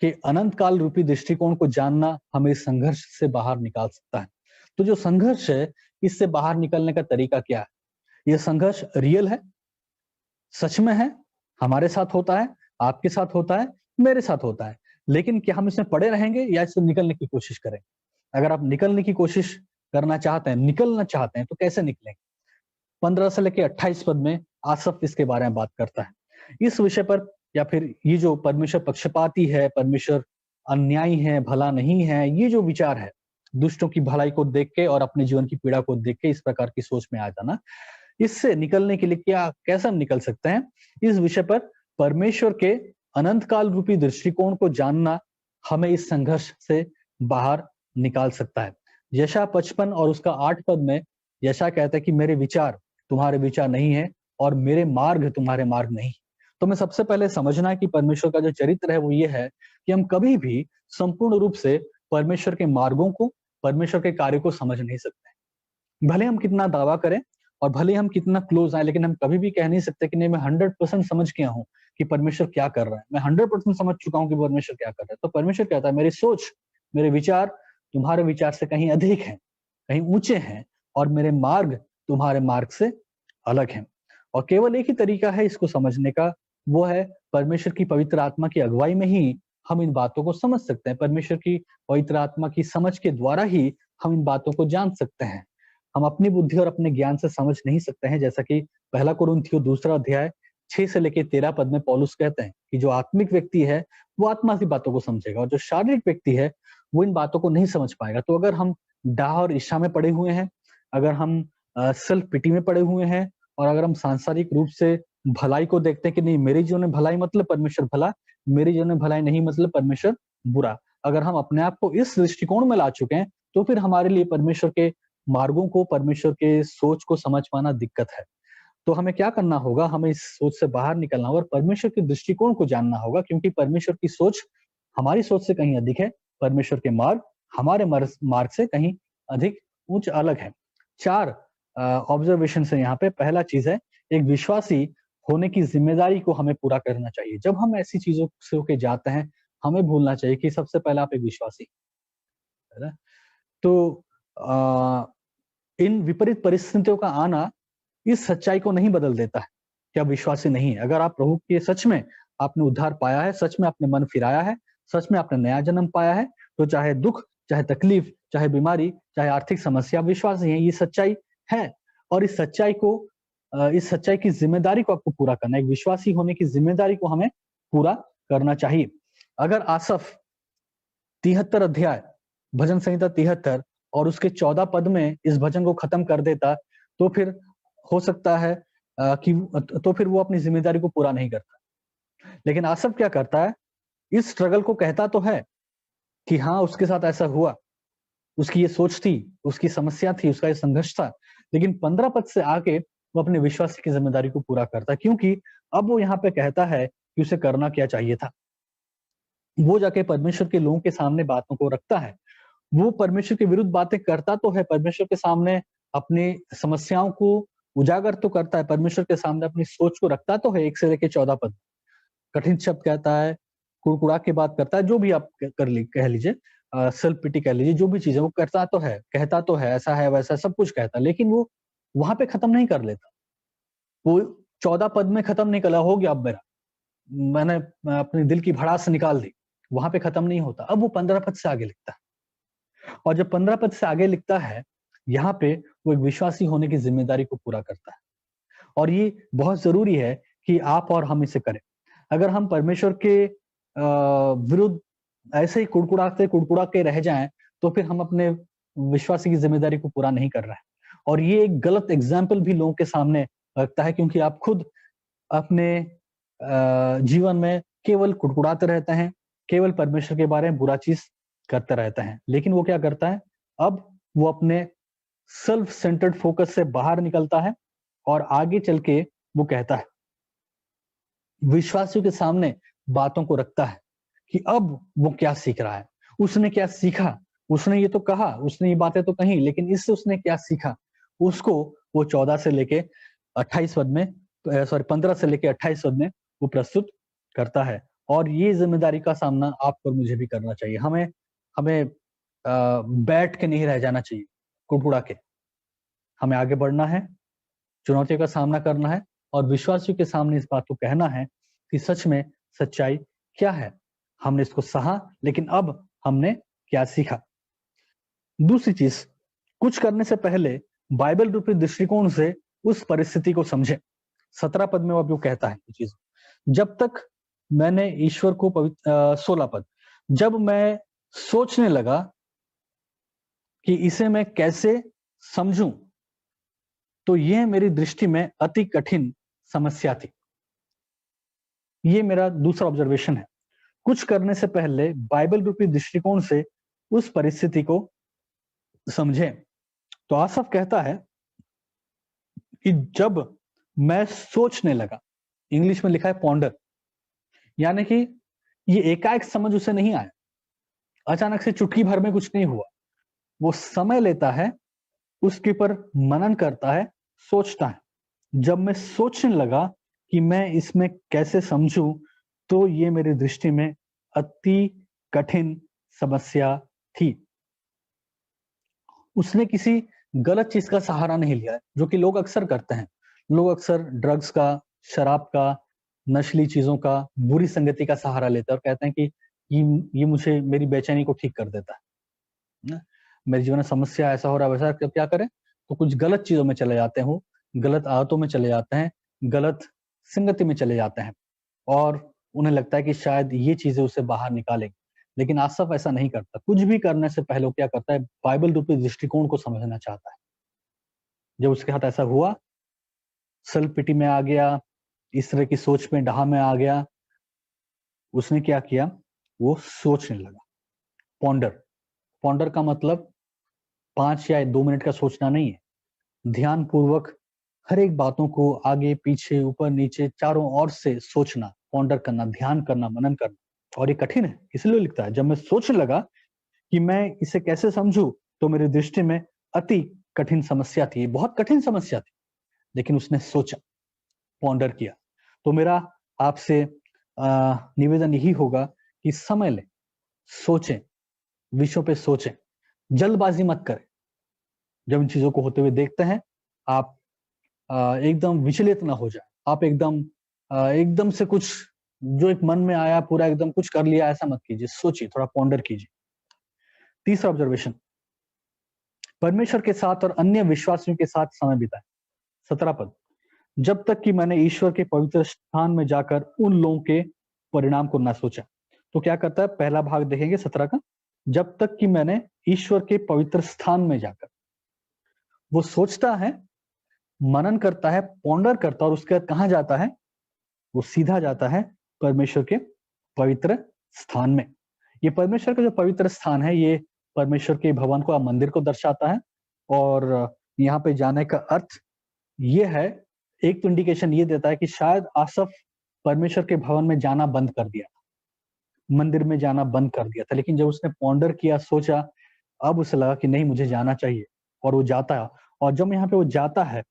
के अनंत काल रूपी दृष्टिकोण को जानना हमें इस संघर्ष से बाहर निकाल सकता है। तो जो संघर्ष है, इससे बाहर निकलने का तरीका क्या है? यह संघर्ष रियल है, सच में है, हमारे साथ होता है, आपके साथ होता है, मेरे साथ होता है। लेकिन क्या हम इसमें पड़े रहेंगे या इससे निकलने की कोशिश करें? अगर आप निकलने की कोशिश करना चाहते हैं, निकलना चाहते हैं, तो कैसे निकलेंगे? 15 से लेकर 28 पद में आसफ इसके बारे में बात करता है। इस विषय पर, या फिर ये जो परमेश्वर पक्षपाती है, परमेश्वर अन्यायी है, भला नहीं है, ये जो विचार है, दुष्टों की भलाई को देख के और अपने जीवन की पीड़ा को देख के इस प्रकार की सोच में आ जाना, इससे निकलने के लिए कैसे हम निकल सकते हैं? इस विषय पर परमेश्वर के अनंत काल रूपी दृष्टिकोण को जानना हमें इस संघर्ष से बाहर निकाल सकता है। यशा 55 और उसका 8 पद में यशा कहता है कि मेरे विचार तुम्हारे विचार नहीं है और मेरे मार्ग तुम्हारे मार्ग नहीं। तो मैं सबसे पहले समझना है कि परमेश्वर का जो चरित्र है वो ये है कि हम कभी भी संपूर्ण रूप से परमेश्वर के मार्गों को, परमेश्वर के कार्य को समझ नहीं सकते। भले हम कितना दावा करें और भले हम कितना क्लोज आए, लेकिन हम कभी भी कह नहीं सकते कि नहीं मैं 100% समझ गया हूँ कि परमेश्वर क्या कर रहा है, मैं 100% समझ चुका हूँ कि परमेश्वर क्या कर रहा है। तो परमेश्वर कहता है मेरी सोच, मेरे विचार तुम्हारे विचार से कहीं अधिक है। कहीं ऊंचे हैं और मेरे मार्ग तुम्हारे मार्ग से अलग हैं। और केवल एक ही तरीका है इसको समझने का, वो है परमेश्वर की पवित्र आत्मा की अगुवाई में ही हम इन बातों को समझ सकते हैं। परमेश्वर की पवित्र आत्मा की समझ के द्वारा ही हम इन बातों को जान सकते हैं। हम अपनी बुद्धि और अपने ज्ञान से समझ नहीं सकते हैं, जैसा कि पहला कुरिन्थियों 2 अध्याय 6 से लेकर 13 पद में पौलुस कहते हैं कि जो आत्मिक व्यक्ति है वो आत्मा की बातों को समझेगा और जो शारीरिक व्यक्ति है वो इन बातों को नहीं समझ पाएगा। तो अगर हम डाह और ईर्ष्या में पड़े हुए हैं, अगर हम सेल्फ पिटी में पड़े हुए हैं, और अगर हम सांसारिक रूप से भलाई को देखते हैं कि नहीं मेरे जीवन में भलाई मतलब परमेश्वर भला, मेरे जीवन में भलाई नहीं मतलब परमेश्वर बुरा, अगर हम अपने आप को इस दृष्टिकोण में ला चुके हैं, तो फिर हमारे लिए परमेश्वर के मार्गों को, परमेश्वर के सोच को समझ पाना दिक्कत है। तो हमें क्या करना होगा, हमें इस सोच से बाहर निकलना होगा और परमेश्वर के दृष्टिकोण को जानना होगा, क्योंकि परमेश्वर की सोच हमारी सोच से कहीं अधिक है, परमेश्वर के मार्ग हमारे मार्ग से कहीं अधिक उच्च अलग है। 4 ऑब्जर्वेशन है यहाँ पे। पहला चीज है, एक विश्वासी होने की जिम्मेदारी को हमें पूरा करना चाहिए। जब हम ऐसी चीजों से होके जाते हैं, हमें भूलना चाहिए कि सबसे पहले आप एक विश्वासी, है ना? तो इन विपरीत परिस्थितियों का आना इस सच्चाई को नहीं बदल देता है कि आप विश्वासी नहीं है। अगर आप प्रभु के सच में आपने उद्धार पाया है, सच में आपने मन फिराया है, सच में आपने नया जन्म पाया है, तो चाहे दुख, चाहे तकलीफ, चाहे बीमारी, चाहे आर्थिक समस्या, विश्वासी है, ये सच्चाई है। और इस सच्चाई की जिम्मेदारी को आपको पूरा करना है। एक विश्वासी होने की जिम्मेदारी को हमें पूरा करना चाहिए। अगर आसफ 73 अध्याय, भजन संहिता 73 और उसके 14 पद में इस भजन को खत्म कर देता, तो फिर हो सकता है कि तो फिर वो अपनी जिम्मेदारी को पूरा नहीं करता। लेकिन आसफ क्या करता है, इस स्ट्रगल को कहता तो है कि हाँ उसके साथ ऐसा हुआ, उसकी ये सोच थी, उसकी समस्या थी, उसका ये संघर्ष था, लेकिन 15 पद से आगे वो अपने विश्वास की जिम्मेदारी को पूरा करता है, क्योंकि अब वो यहाँ पे कहता है कि उसे करना क्या चाहिए था। वो जाके परमेश्वर के लोगों के सामने बातों को रखता है। वो परमेश्वर के विरुद्ध बातें करता तो है, परमेश्वर के सामने अपनी समस्याओं को उजागर तो करता है, परमेश्वर के सामने अपनी सोच को रखता तो है। 1 से लेके 14 पद कठिन शब्द कहता है, कुड़कुड़ा के बात करता है, जो भी आप कह लीजिए, सेल्फ पिटी कह लीजिए, जो भी चीज है वो करता तो है, कहता तो है, ऐसा है वैसा सब कुछ कहता है, लेकिन वो वहां पे खत्म नहीं कर लेता। वो 14 पद में खत्म नहीं करा, हो गया अब मेरा, मैंने अपने दिल की भड़ास निकाल दी, वहां पे खत्म नहीं होता। अब वो 15 पद से आगे लिखता है, और जब 15 पद से आगे लिखता है, यहाँ पे वो एक विश्वासी होने की जिम्मेदारी को पूरा करता है। और ये बहुत जरूरी है कि आप और हम इसे करें। अगर हम परमेश्वर के विरुद्ध ऐसे ही कुड़कुड़ा के रह जाएं, तो फिर हम अपने विश्वासी की जिम्मेदारी को पूरा नहीं कर रहे हैं। और ये एक गलत एग्जाम्पल भी लोगों के सामने रखता है, क्योंकि आप खुद अपने जीवन में केवल कुड़कुड़ाते रहते हैं, केवल परमेश्वर के बारे में बुरा चीज करते रहते हैं। लेकिन वो क्या करता है, अब वो अपने सेल्फ सेंटर्ड फोकस से बाहर निकलता है और आगे चल के वो कहता है, विश्वासियों के सामने बातों को रखता है कि अब वो क्या सीख रहा है, उसने क्या सीखा, उसने ये तो कहा, उसने ये बातें तो कही, लेकिन इससे उसने क्या सीखा, उसको वो 14 से लेके 28 पद में, 15 से लेके 28 पद में वो प्रस्तुत करता है। और ये जिम्मेदारी का सामना आपको और मुझे भी करना चाहिए। हमें हमें बैठ के नहीं रह जाना चाहिए कुड़कुड़ा के, हमें आगे बढ़ना है, चुनौतियों का सामना करना है और विश्वासियों के सामने इस बात को कहना है कि सच में सच्चाई क्या है। हमने इसको सहा, लेकिन अब हमने क्या सीखा। दूसरी चीज, कुछ करने से पहले बाइबल रूपी दृष्टिकोण से उस परिस्थिति को समझे। 17 पद में वो अब कहता है ये चीज, जब तक मैंने ईश्वर को 16 पद, जब मैं सोचने लगा कि इसे मैं कैसे समझूं, तो यह मेरी दृष्टि में अति कठिन समस्या थी। ये मेरा दूसरा ऑब्जर्वेशन है। कुछ करने से पहले बाइबल रूपी दृष्टिकोण से उस परिस्थिति को समझें। तो आसफ कहता है कि जब मैं सोचने लगा, इंग्लिश में लिखा है पॉन्डर, यानी कि ये एकाएक समझ उसे नहीं आया, अचानक से चुटकी भर में कुछ नहीं हुआ, वो समय लेता है, उसके ऊपर मनन करता है, सोचता है। जब मैं सोचने लगा कि मैं इसमें कैसे समझूं, तो ये मेरी दृष्टि में अति कठिन समस्या थी। उसने किसी गलत चीज का सहारा नहीं लिया है, जो कि लोग अक्सर करते हैं। लोग अक्सर ड्रग्स का, शराब का, नशीली चीजों का, बुरी संगति का सहारा लेते हैं और कहते हैं कि ये मुझे मेरी बेचैनी को ठीक कर देता है ना? मेरे जीवन में समस्या ऐसा हो रहा है वैसा, क्या करें? तो कुछ गलत चीजों में चले जाते हो, गलत आदतों में चले जाते हैं, गलत संगति में चले जाते हैं और उन्हें लगता है कि शायद ये चीजें उसे बाहर निकालेंगी। लेकिन आसफ ऐसा नहीं करता। कुछ भी करने से पहले वो क्या करता है? बाइबल रूपी दृष्टिकोण को समझना चाहता है। जब उसके साथ ऐसा हुआ, सेल्फ पिटी में आ गया, इस तरह की सोच में, डहा में आ गया, उसने क्या किया? वो सोचने लगा। पॉन्डर का मतलब 5 या 2 मिनट का सोचना नहीं है। ध्यान पूर्वक हर एक बातों को आगे पीछे ऊपर नीचे चारों ओर से सोचना, पॉन्डर करना, ध्यान करना, मनन करना। और ये कठिन है, इसलिए लिखता है जब मैं सोचने लगा कि मैं इसे कैसे समझूं, तो मेरी दृष्टि में अति कठिन समस्या थी, बहुत कठिन समस्या थी। लेकिन उसने सोचा, पॉन्डर किया। तो मेरा आपसे निवेदन यही होगा कि समय लें, सोचें, विषयों पे सोचें, जल्दबाजी मत करें। जब इन चीजों को होते हुए देखते हैं, आप एकदम विचलित ना हो जाए। आप एकदम से कुछ जो एक मन में आया पूरा एकदम कुछ कर लिया, ऐसा मत कीजिए। सोचिए, थोड़ा पॉन्डर कीजिए। तीसरा ऑब्जर्वेशन, परमेश्वर के साथ और अन्य विश्वासियों के साथ समय बिताएं। 17 पद, जब तक कि मैंने ईश्वर के पवित्र स्थान में जाकर उन लोगों के परिणाम को ना सोचा। तो क्या करता है? पहला भाग देखेंगे 17 का, जब तक कि मैंने ईश्वर के पवित्र स्थान में जाकर। वो सोचता है, मनन करता है, पॉन्डर करता है और उसके बाद कहाँ जाता है? वो सीधा जाता है परमेश्वर के पवित्र स्थान में। ये परमेश्वर का जो पवित्र स्थान है, ये परमेश्वर के भवन को, मंदिर को दर्शाता है। और यहाँ पे जाने का अर्थ ये है, एक तो इंडिकेशन ये देता है कि शायद आसफ परमेश्वर के भवन में जाना बंद कर दिया था, मंदिर में जाना बंद कर दिया था। लेकिन जब उसने पॉन्डर किया, सोचा, अब उसे लगा कि नहीं, मुझे जाना चाहिए, और वो जाता है। और जब यहाँ पे वो जाता है,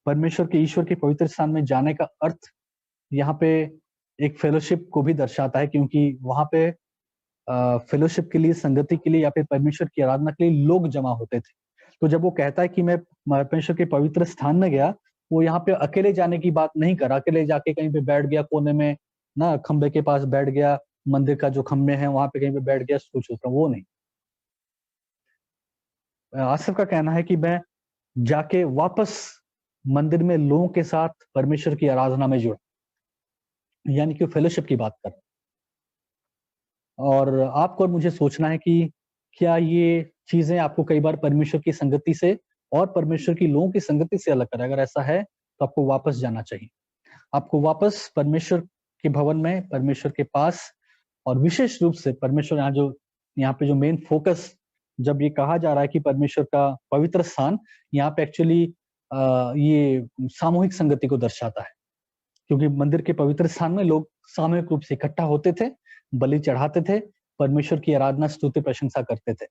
परमेश्वर के, ईश्वर के पवित्र स्थान में जाने का अर्थ यहाँ पे एक फेलोशिप को भी दर्शाता है, क्योंकि वहां पे फेलोशिप के लिए, संगति के लिए या फिर परमेश्वर की आराधना के लिए लोग जमा होते थे। तो जब वो कहता है कि मैं परमेश्वर के पवित्र स्थान में गया, वो यहाँ पे अकेले जाने की बात नहीं कर, अकेले जाके कहीं पे बैठ गया कोने में ना, खंबे के पास बैठ गया, मंदिर का जो खंबे हैं वहां पे कहीं पे बैठ गया सोच रहा, वो नहीं। आसिफ का कहना है कि मैं जाके वापस मंदिर में लोगों के साथ परमेश्वर की आराधना में जुड़ा, यानी कि फेलोशिप की बात कर। और आपको और मुझे सोचना है कि क्या ये चीजें आपको कई बार परमेश्वर की संगति से और परमेश्वर की लोगों की संगति से अलग करे? अगर ऐसा है तो आपको वापस जाना चाहिए। आपको वापस परमेश्वर के भवन में, परमेश्वर के पास, और विशेष रूप से परमेश्वर, यहाँ पे जो मेन फोकस, जब ये कहा जा रहा है कि परमेश्वर का पवित्र स्थान, यहाँ पे एक्चुअली ये सामूहिक संगति को दर्शाता है। क्योंकि मंदिर के पवित्र स्थान में लोग सामूहिक रूप से इकट्ठा होते थे, बलि चढ़ाते थे, परमेश्वर की आराधना, स्तुति, प्रशंसा करते थे।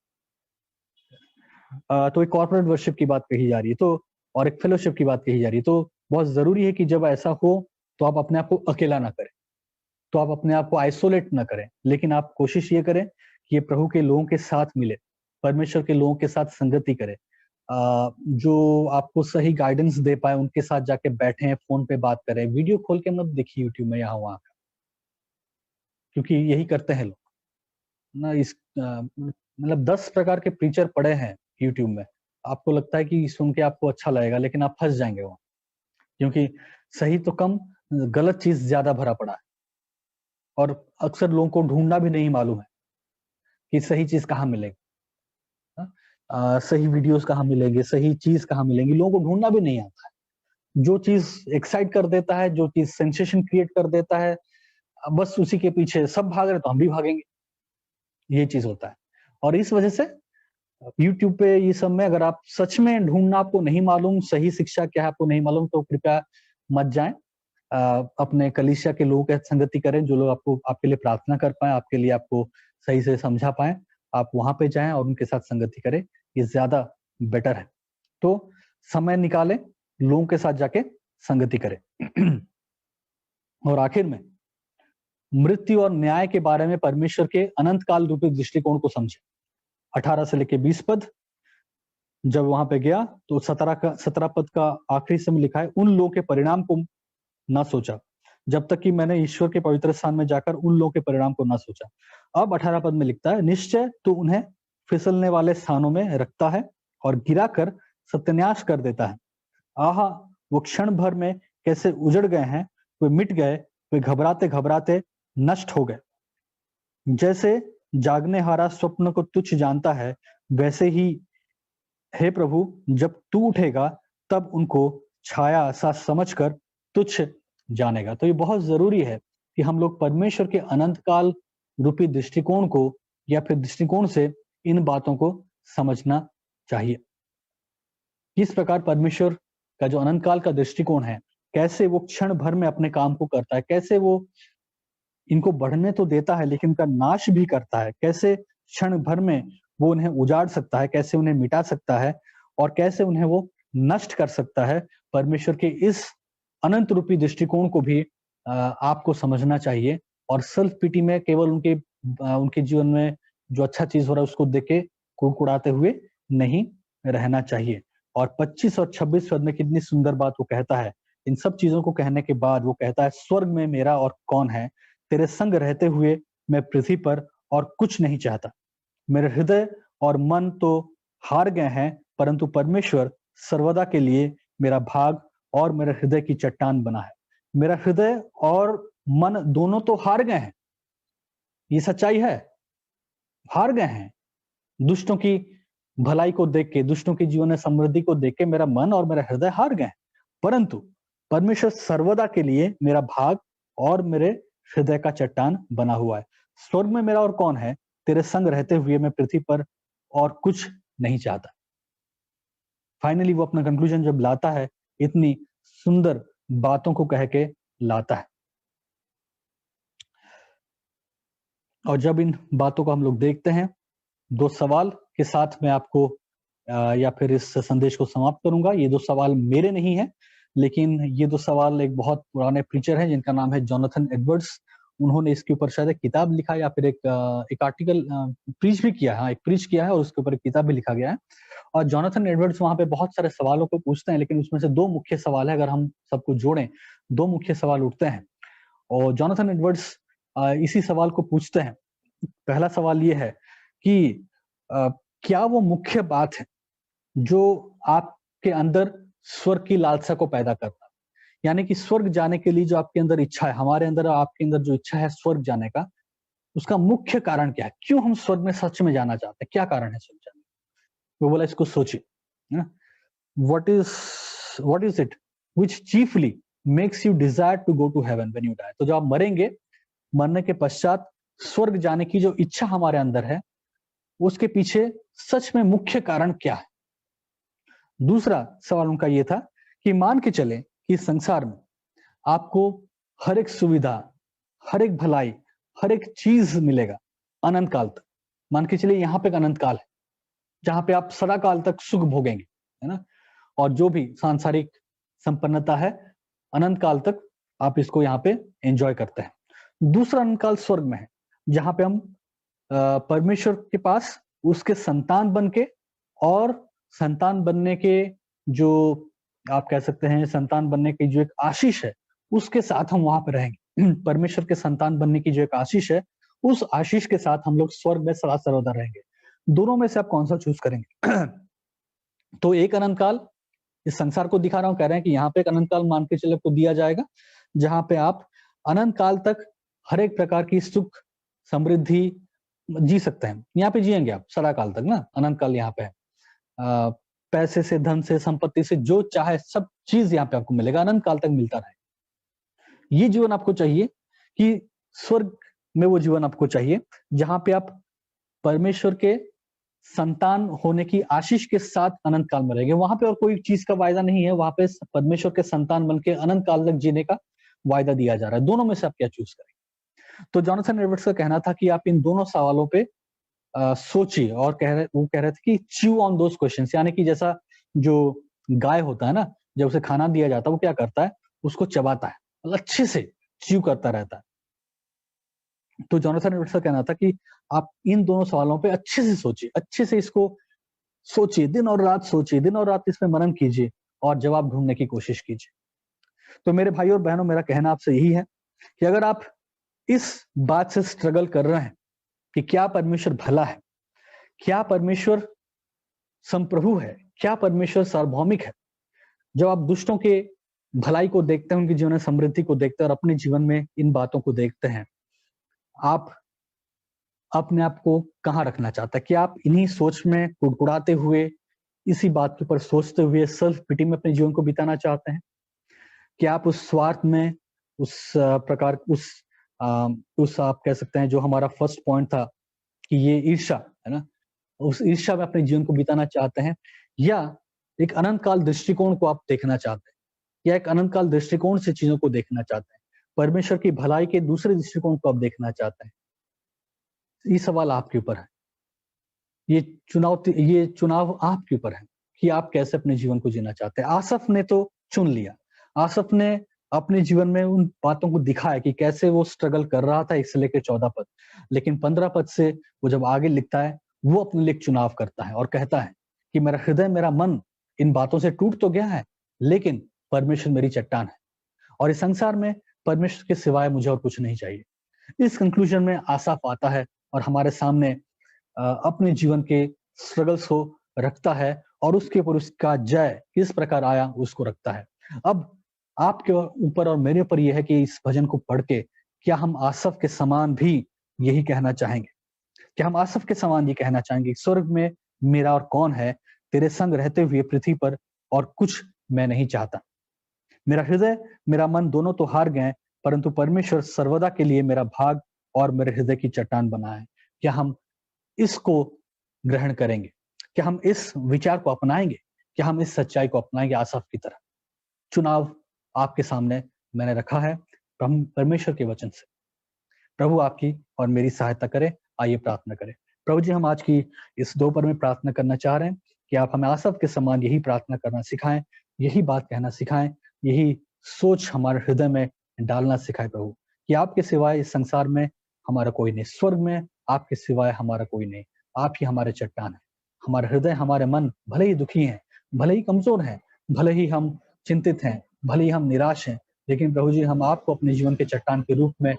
तो एक कॉर्पोरेट वर्शिप की बात कही जा रही है, तो और एक फेलोशिप की बात कही जा रही है। तो बहुत जरूरी है कि जब ऐसा हो तो आप अपने आप को अकेला ना करें, तो आप अपने आप को आइसोलेट ना करें, लेकिन आप कोशिश ये करें कि ये प्रभु के लोगों के साथ मिले, परमेश्वर के लोगों के साथ संगति करें, जो आपको सही गाइडेंस दे पाए उनके साथ जाके बैठे, फोन पे बात करें, वीडियो खोल के मत देखिए यूट्यूब में यहाँ वहाँ, क्योंकि यही करते हैं लोग ना। मतलब 10 प्रकार के प्रीचर पड़े हैं यूट्यूब में, आपको लगता है कि सुन के आपको अच्छा लगेगा, लेकिन आप फंस जाएंगे वहां, क्योंकि सही तो कम, गलत चीज ज्यादा भरा पड़ा है। और अक्सर लोगों को ढूंढना भी नहीं मालूम है कि सही चीज कहाँ मिलेगी, सही वीडियोस कहाँ मिलेंगे, सही चीज कहाँ मिलेंगी, लोगों को ढूंढना भी नहीं आता है। जो चीज एक्साइट कर देता है, जो चीज सेंसेशन क्रिएट कर देता है, बस उसी के पीछे सब भाग रहे तो हम भी भागेंगे, ये चीज होता है। और इस वजह से यूट्यूब पे ये सब में अगर आप सच में ढूंढना आपको नहीं मालूम, सही शिक्षा क्या है आपको नहीं मालूम, तो कृपया मत जाएं। अपने कलीसिया के लोगों के संगति करें, जो लोग आपको, आपके लिए प्रार्थना कर पाए, आपके लिए आपको सही से समझा पाए, आप वहां पे जाएं और उनके साथ संगति करें, ये ज्यादा बेटर है। तो समय निकालें, लोगों के साथ जाके संगति करें। और आखिर में, मृत्यु और न्याय के बारे में परमेश्वर के अनंत काल रूपी दृष्टिकोण को समझें। 18 से लेके 20 पद, जब वहां पे गया तो 17 पद का आखिरी समय लिखा है, उन लोगों के परिणाम को ना सोचा, जब तक कि मैंने ईश्वर के पवित्र स्थान में जाकर उन लोगों के परिणाम को ना सोचा। अब 18 पद में लिखता है, निश्चय तो उन्हें फिसलने वाले स्थानों में रखता है और गिराकर सत्यानाश कर देता है। आहा, वो क्षण भर में कैसे उजड़ गए हैं, वे मिट गए, वे घबराते घबराते नष्ट हो गए। जैसे जागने हारा स्वप्न को तुच्छ जानता है, वैसे ही हे प्रभु, जब तू उठेगा तब उनको छाया सा समझकर तुच्छ जानेगा। तो ये बहुत जरूरी है कि हम लोग परमेश्वर के अनंत काल रूपी दृष्टिकोण को या फिर दृष्टिकोण से इन बातों को समझना चाहिए। किस प्रकार परमेश्वर का जो अनंत काल का दृष्टिकोण है, कैसे वो क्षण भर में अपने काम को करता है, कैसे वो इनको बढ़ने तो देता है लेकिन उनका नाश भी करता है, कैसे क्षण भर में वो उन्हें उजाड़ सकता है, कैसे उन्हें मिटा सकता है और कैसे उन्हें वो नष्ट कर सकता है। परमेश्वर के इस अनंत रूपी दृष्टिकोण को भी आपको समझना चाहिए और सेल्फ पिटी में केवल उनके जीवन में जो अच्छा चीज हो रहा है उसको देख के कुड़कुड़ाते हुए नहीं रहना चाहिए। और 25 और 26 पद में कितनी सुंदर बात वो कहता है। इन सब चीजों को कहने के बाद वो कहता है, स्वर्ग में मेरा और कौन है, तेरे संग रहते हुए मैं पृथ्वी पर और कुछ नहीं चाहता। मेरे हृदय और मन तो हार गए हैं, परंतु परमेश्वर सर्वदा के लिए मेरा भाग और मेरे हृदय की चट्टान बना है। मेरा हृदय और मन दोनों तो हार गए हैं, ये सच्चाई है, हार गए हैं। दुष्टों की भलाई को देख के, दुष्टों के जीवन में समृद्धि को देख के मेरा मन और मेरा हृदय हार गए हैं, परंतु परमेश्वर सर्वदा के लिए मेरा भाग और मेरे हृदय का चट्टान बना हुआ है। स्वर्ग में मेरा और कौन है, तेरे संग रहते हुए मैं पृथ्वी पर और कुछ नहीं चाहता। फाइनली वो अपना कंक्लूजन जब लाता है, इतनी सुंदर बातों को कह के लाता है। और जब इन बातों को हम लोग देखते हैं, दो सवाल के साथ मैं आपको या फिर इस संदेश को समाप्त करूंगा। ये दो सवाल मेरे नहीं है, लेकिन ये दो सवाल एक बहुत पुराने प्रीचर हैं जिनका नाम है जोनाथन एडवर्ड्स। उन्होंने इसके ऊपर शायद एक किताब लिखा या फिर एक आर्टिकल प्रीच भी किया है। हाँ, एक प्रीच किया है और उसके ऊपर एक किताब भी लिखा गया है। और जोनाथन एडवर्ड्स वहां पे बहुत सारे सवालों को पूछते हैं, लेकिन उसमें से दो मुख्य सवाल है, अगर हम सबको जोड़ें, दो मुख्य सवाल उठते हैं और जोनाथन एडवर्ड्स इसी सवाल को पूछते हैं। पहला सवाल ये है कि क्या वो मुख्य बात है जो आपके अंदर स्वर्ग की लालसा को पैदा करता है, यानी कि स्वर्ग जाने के लिए जो आपके अंदर इच्छा है, हमारे अंदर आपके अंदर जो इच्छा है स्वर्ग जाने का, उसका मुख्य कारण क्या है? क्यों हम स्वर्ग में सच में जाना चाहते हैं? क्या कारण है स्वर्ग जाने का? वो बोला, इसको सोचिए, है ना। what is it which chiefly makes you desire to go to heaven when you die? तो जब आप मरेंगे, मरने के पश्चात स्वर्ग जाने की जो इच्छा हमारे अंदर है, उसके पीछे सच में मुख्य कारण क्या है? दूसरा सवाल उनका ये था कि मान के चले कि संसार में आपको हर एक सुविधा, हर एक भलाई, हर एक चीज मिलेगा अनंत काल तक। मान के चलिए यहाँ पे एक अनंत काल है जहां पे आप सदा काल तक सुख भोगेंगे, है ना, और जो भी सांसारिक संपन्नता है अनंत काल तक आप इसको यहाँ पे एंजॉय करते हैं। दूसरा अनंत काल स्वर्ग में है, जहां पे हम परमेश्वर के पास उसके संतान बन के, और संतान बनने के जो आप कह सकते हैं संतान बनने की जो एक आशीष है उसके साथ हम वहां पे रहेंगे। परमेश्वर के संतान बनने की जो एक आशीष है, उस आशीष के साथ हम लोग स्वर्ग में सदा सर्वदा रहेंगे। दोनों में से आप कौन सा चूज करेंगे? तो एक अनंत काल इस संसार को दिखा रहा हूं, कह रहे हैं कि यहाँ पे एक अनंत काल मान के चले को दिया जाएगा जहां पे आप अनंत काल तक हर एक प्रकार की सुख समृद्धि जी सकते हैं। यहाँ पे जिएंगे आप सदा काल तक ना, अनंत काल यहाँ पे है। पैसे से, धन से, संपत्ति से, जो चाहे सब चीज यहाँ पे आपको मिलेगा, अनंत काल तक मिलता रहे। ये जीवन आपको चाहिए कि स्वर्ग में वो जीवन आपको चाहिए जहां पे आप परमेश्वर के संतान होने की आशीष के साथ अनंत काल में रहेंगे। वहां पे और कोई चीज का वायदा नहीं है, वहां पे परमेश्वर के संतान बन के अनंत काल तक जीने का वायदा दिया जा रहा है। दोनों में से आप क्या चूज करेंगे? तो जोनाथन एडवर्ड्स का कहना था कि आप इन दोनों सवालों पे सोचिए, और वो कह रहे थे कि च्यू ऑन दोस क्वेश्चंस, यानी कि जैसा जो गाय होता है ना, जब उसे खाना दिया जाता है वो क्या करता है, उसको चबाता है, अच्छे से च्यू करता रहता है। तो जोनाथन एडवर्ड्स का कहना था कि आप इन दोनों सवालों पे अच्छे से सोचिए, अच्छे से इसको सोचिए, दिन और रात सोचिए, दिन और रात इसमें मनन कीजिए और जवाब ढूंढने की कोशिश कीजिए। तो मेरे भाई और बहनों, मेरा कहना आपसे यही है कि अगर आप इस बात से स्ट्रगल कर रहे हैं कि क्या परमेश्वर भला है, क्या परमेश्वर संप्रभु है, क्या परमेश्वर सार्वभौमिक है, जब आप दुष्टों के भलाई को देखते हैं, उनके जीवन में समृद्धि को देखते हैं और अपने जीवन में इन बातों को देखते हैं, आप अपने आप को कहाँ रखना चाहते हैं? क्या आप इन्हीं सोच में कुड़कुड़ाते हुए, इसी बात के ऊपर सोचते हुए सेल्फ पिटी में अपने जीवन को बिताना चाहते हैं? क्या आप उस स्वार्थ में, उस प्रकार उस आप कह सकते हैं जो हमारा फर्स्ट पॉइंट था कि ये ईर्ष्या है ना, उस ईर्ष्या में अपने जीवन को बिताना चाहते हैं, या एक अनंत काल दृष्टिकोण को आप देखना चाहते हैं, या एक अनंत काल दृष्टिकोण से चीजों को देखना चाहते हैं, परमेश्वर की भलाई के दूसरे दृष्टिकोण को आप देखना चाहते हैं? ये सवाल आपके ऊपर है। ये चुनाव आपके ऊपर है कि आप कैसे अपने जीवन को जीना चाहते हैं। आसफ ने तो चुन लिया, आसफ ने अपने जीवन में उन बातों को दिखाया कि कैसे वो स्ट्रगल कर रहा था 1 से लेकर 14 पद, लेकिन 15 पद से वो जब आगे लिखता है, वो अपने लिए चुनाव करता है और कहता है कि मेरा हृदय, मेरा मन इन बातों से टूट तो गया है, लेकिन परमेश्वर मेरी चट्टान है और इस संसार में परमेश्वर के सिवाय मुझे और कुछ नहीं चाहिए। इस कंक्लूजन में आसाफ आता है और हमारे सामने अपने जीवन के स्ट्रगल्स को रखता है और उसके ऊपर उसका जय किस प्रकार आया उसको रखता है। अब आपके ऊपर और मेरे ऊपर यह है कि इस भजन को पढ़ के क्या हम आसफ के समान भी यही कहना चाहेंगे? क्या हम आसफ के समान ये कहना चाहेंगे, स्वर्ग में मेरा और कौन है, तेरे संग रहते हुए पृथ्वी पर और कुछ मैं नहीं चाहता। मेरा हृदय, मेरा मन दोनों तो हार गए, परंतु परमेश्वर सर्वदा के लिए मेरा भाग और मेरे हृदय की चट्टान बना है। क्या हम इसको ग्रहण करेंगे? क्या हम इस विचार को अपनाएंगे? क्या हम इस सच्चाई को अपनाएंगे आसफ की तरह? चुनाव आपके सामने मैंने रखा है परमेश्वर के वचन से। प्रभु आपकी और मेरी सहायता करे। आइए प्रार्थना करें। प्रभु जी, हम आज की इस दोपहर में प्रार्थना करना चाह रहे हैं कि आप हमें आसफ के समान यही प्रार्थना करना सिखाएं, यही बात कहना सिखाएं, यही सोच हमारे हृदय में डालना सिखाएं प्रभु, कि आपके सिवाय इस संसार में हमारा कोई नहीं, स्वर्ग में आपके सिवाय हमारा कोई नहीं, आप ही हमारे चट्टान है। हमारे हृदय, हमारे मन भले ही दुखी हैं, भले ही कमजोर हैं, भले ही हम चिंतित हैं, भले ही हम निराश हैं, लेकिन प्रभु जी हम आपको अपने जीवन के चट्टान के रूप में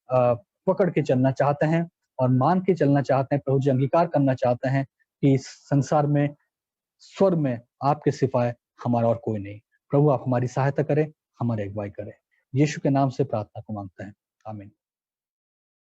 पकड़ के चलना चाहते हैं और मान के चलना चाहते हैं प्रभु जी, अंगीकार करना चाहते हैं कि इस संसार में, स्वर्ग में आपके सिवाय हमारा और कोई नहीं। प्रभु आप हमारी सहायता करें, हमारी अगुवाई करें। यीशु के नाम से प्रार्थना को मांगते हैं, आमीन।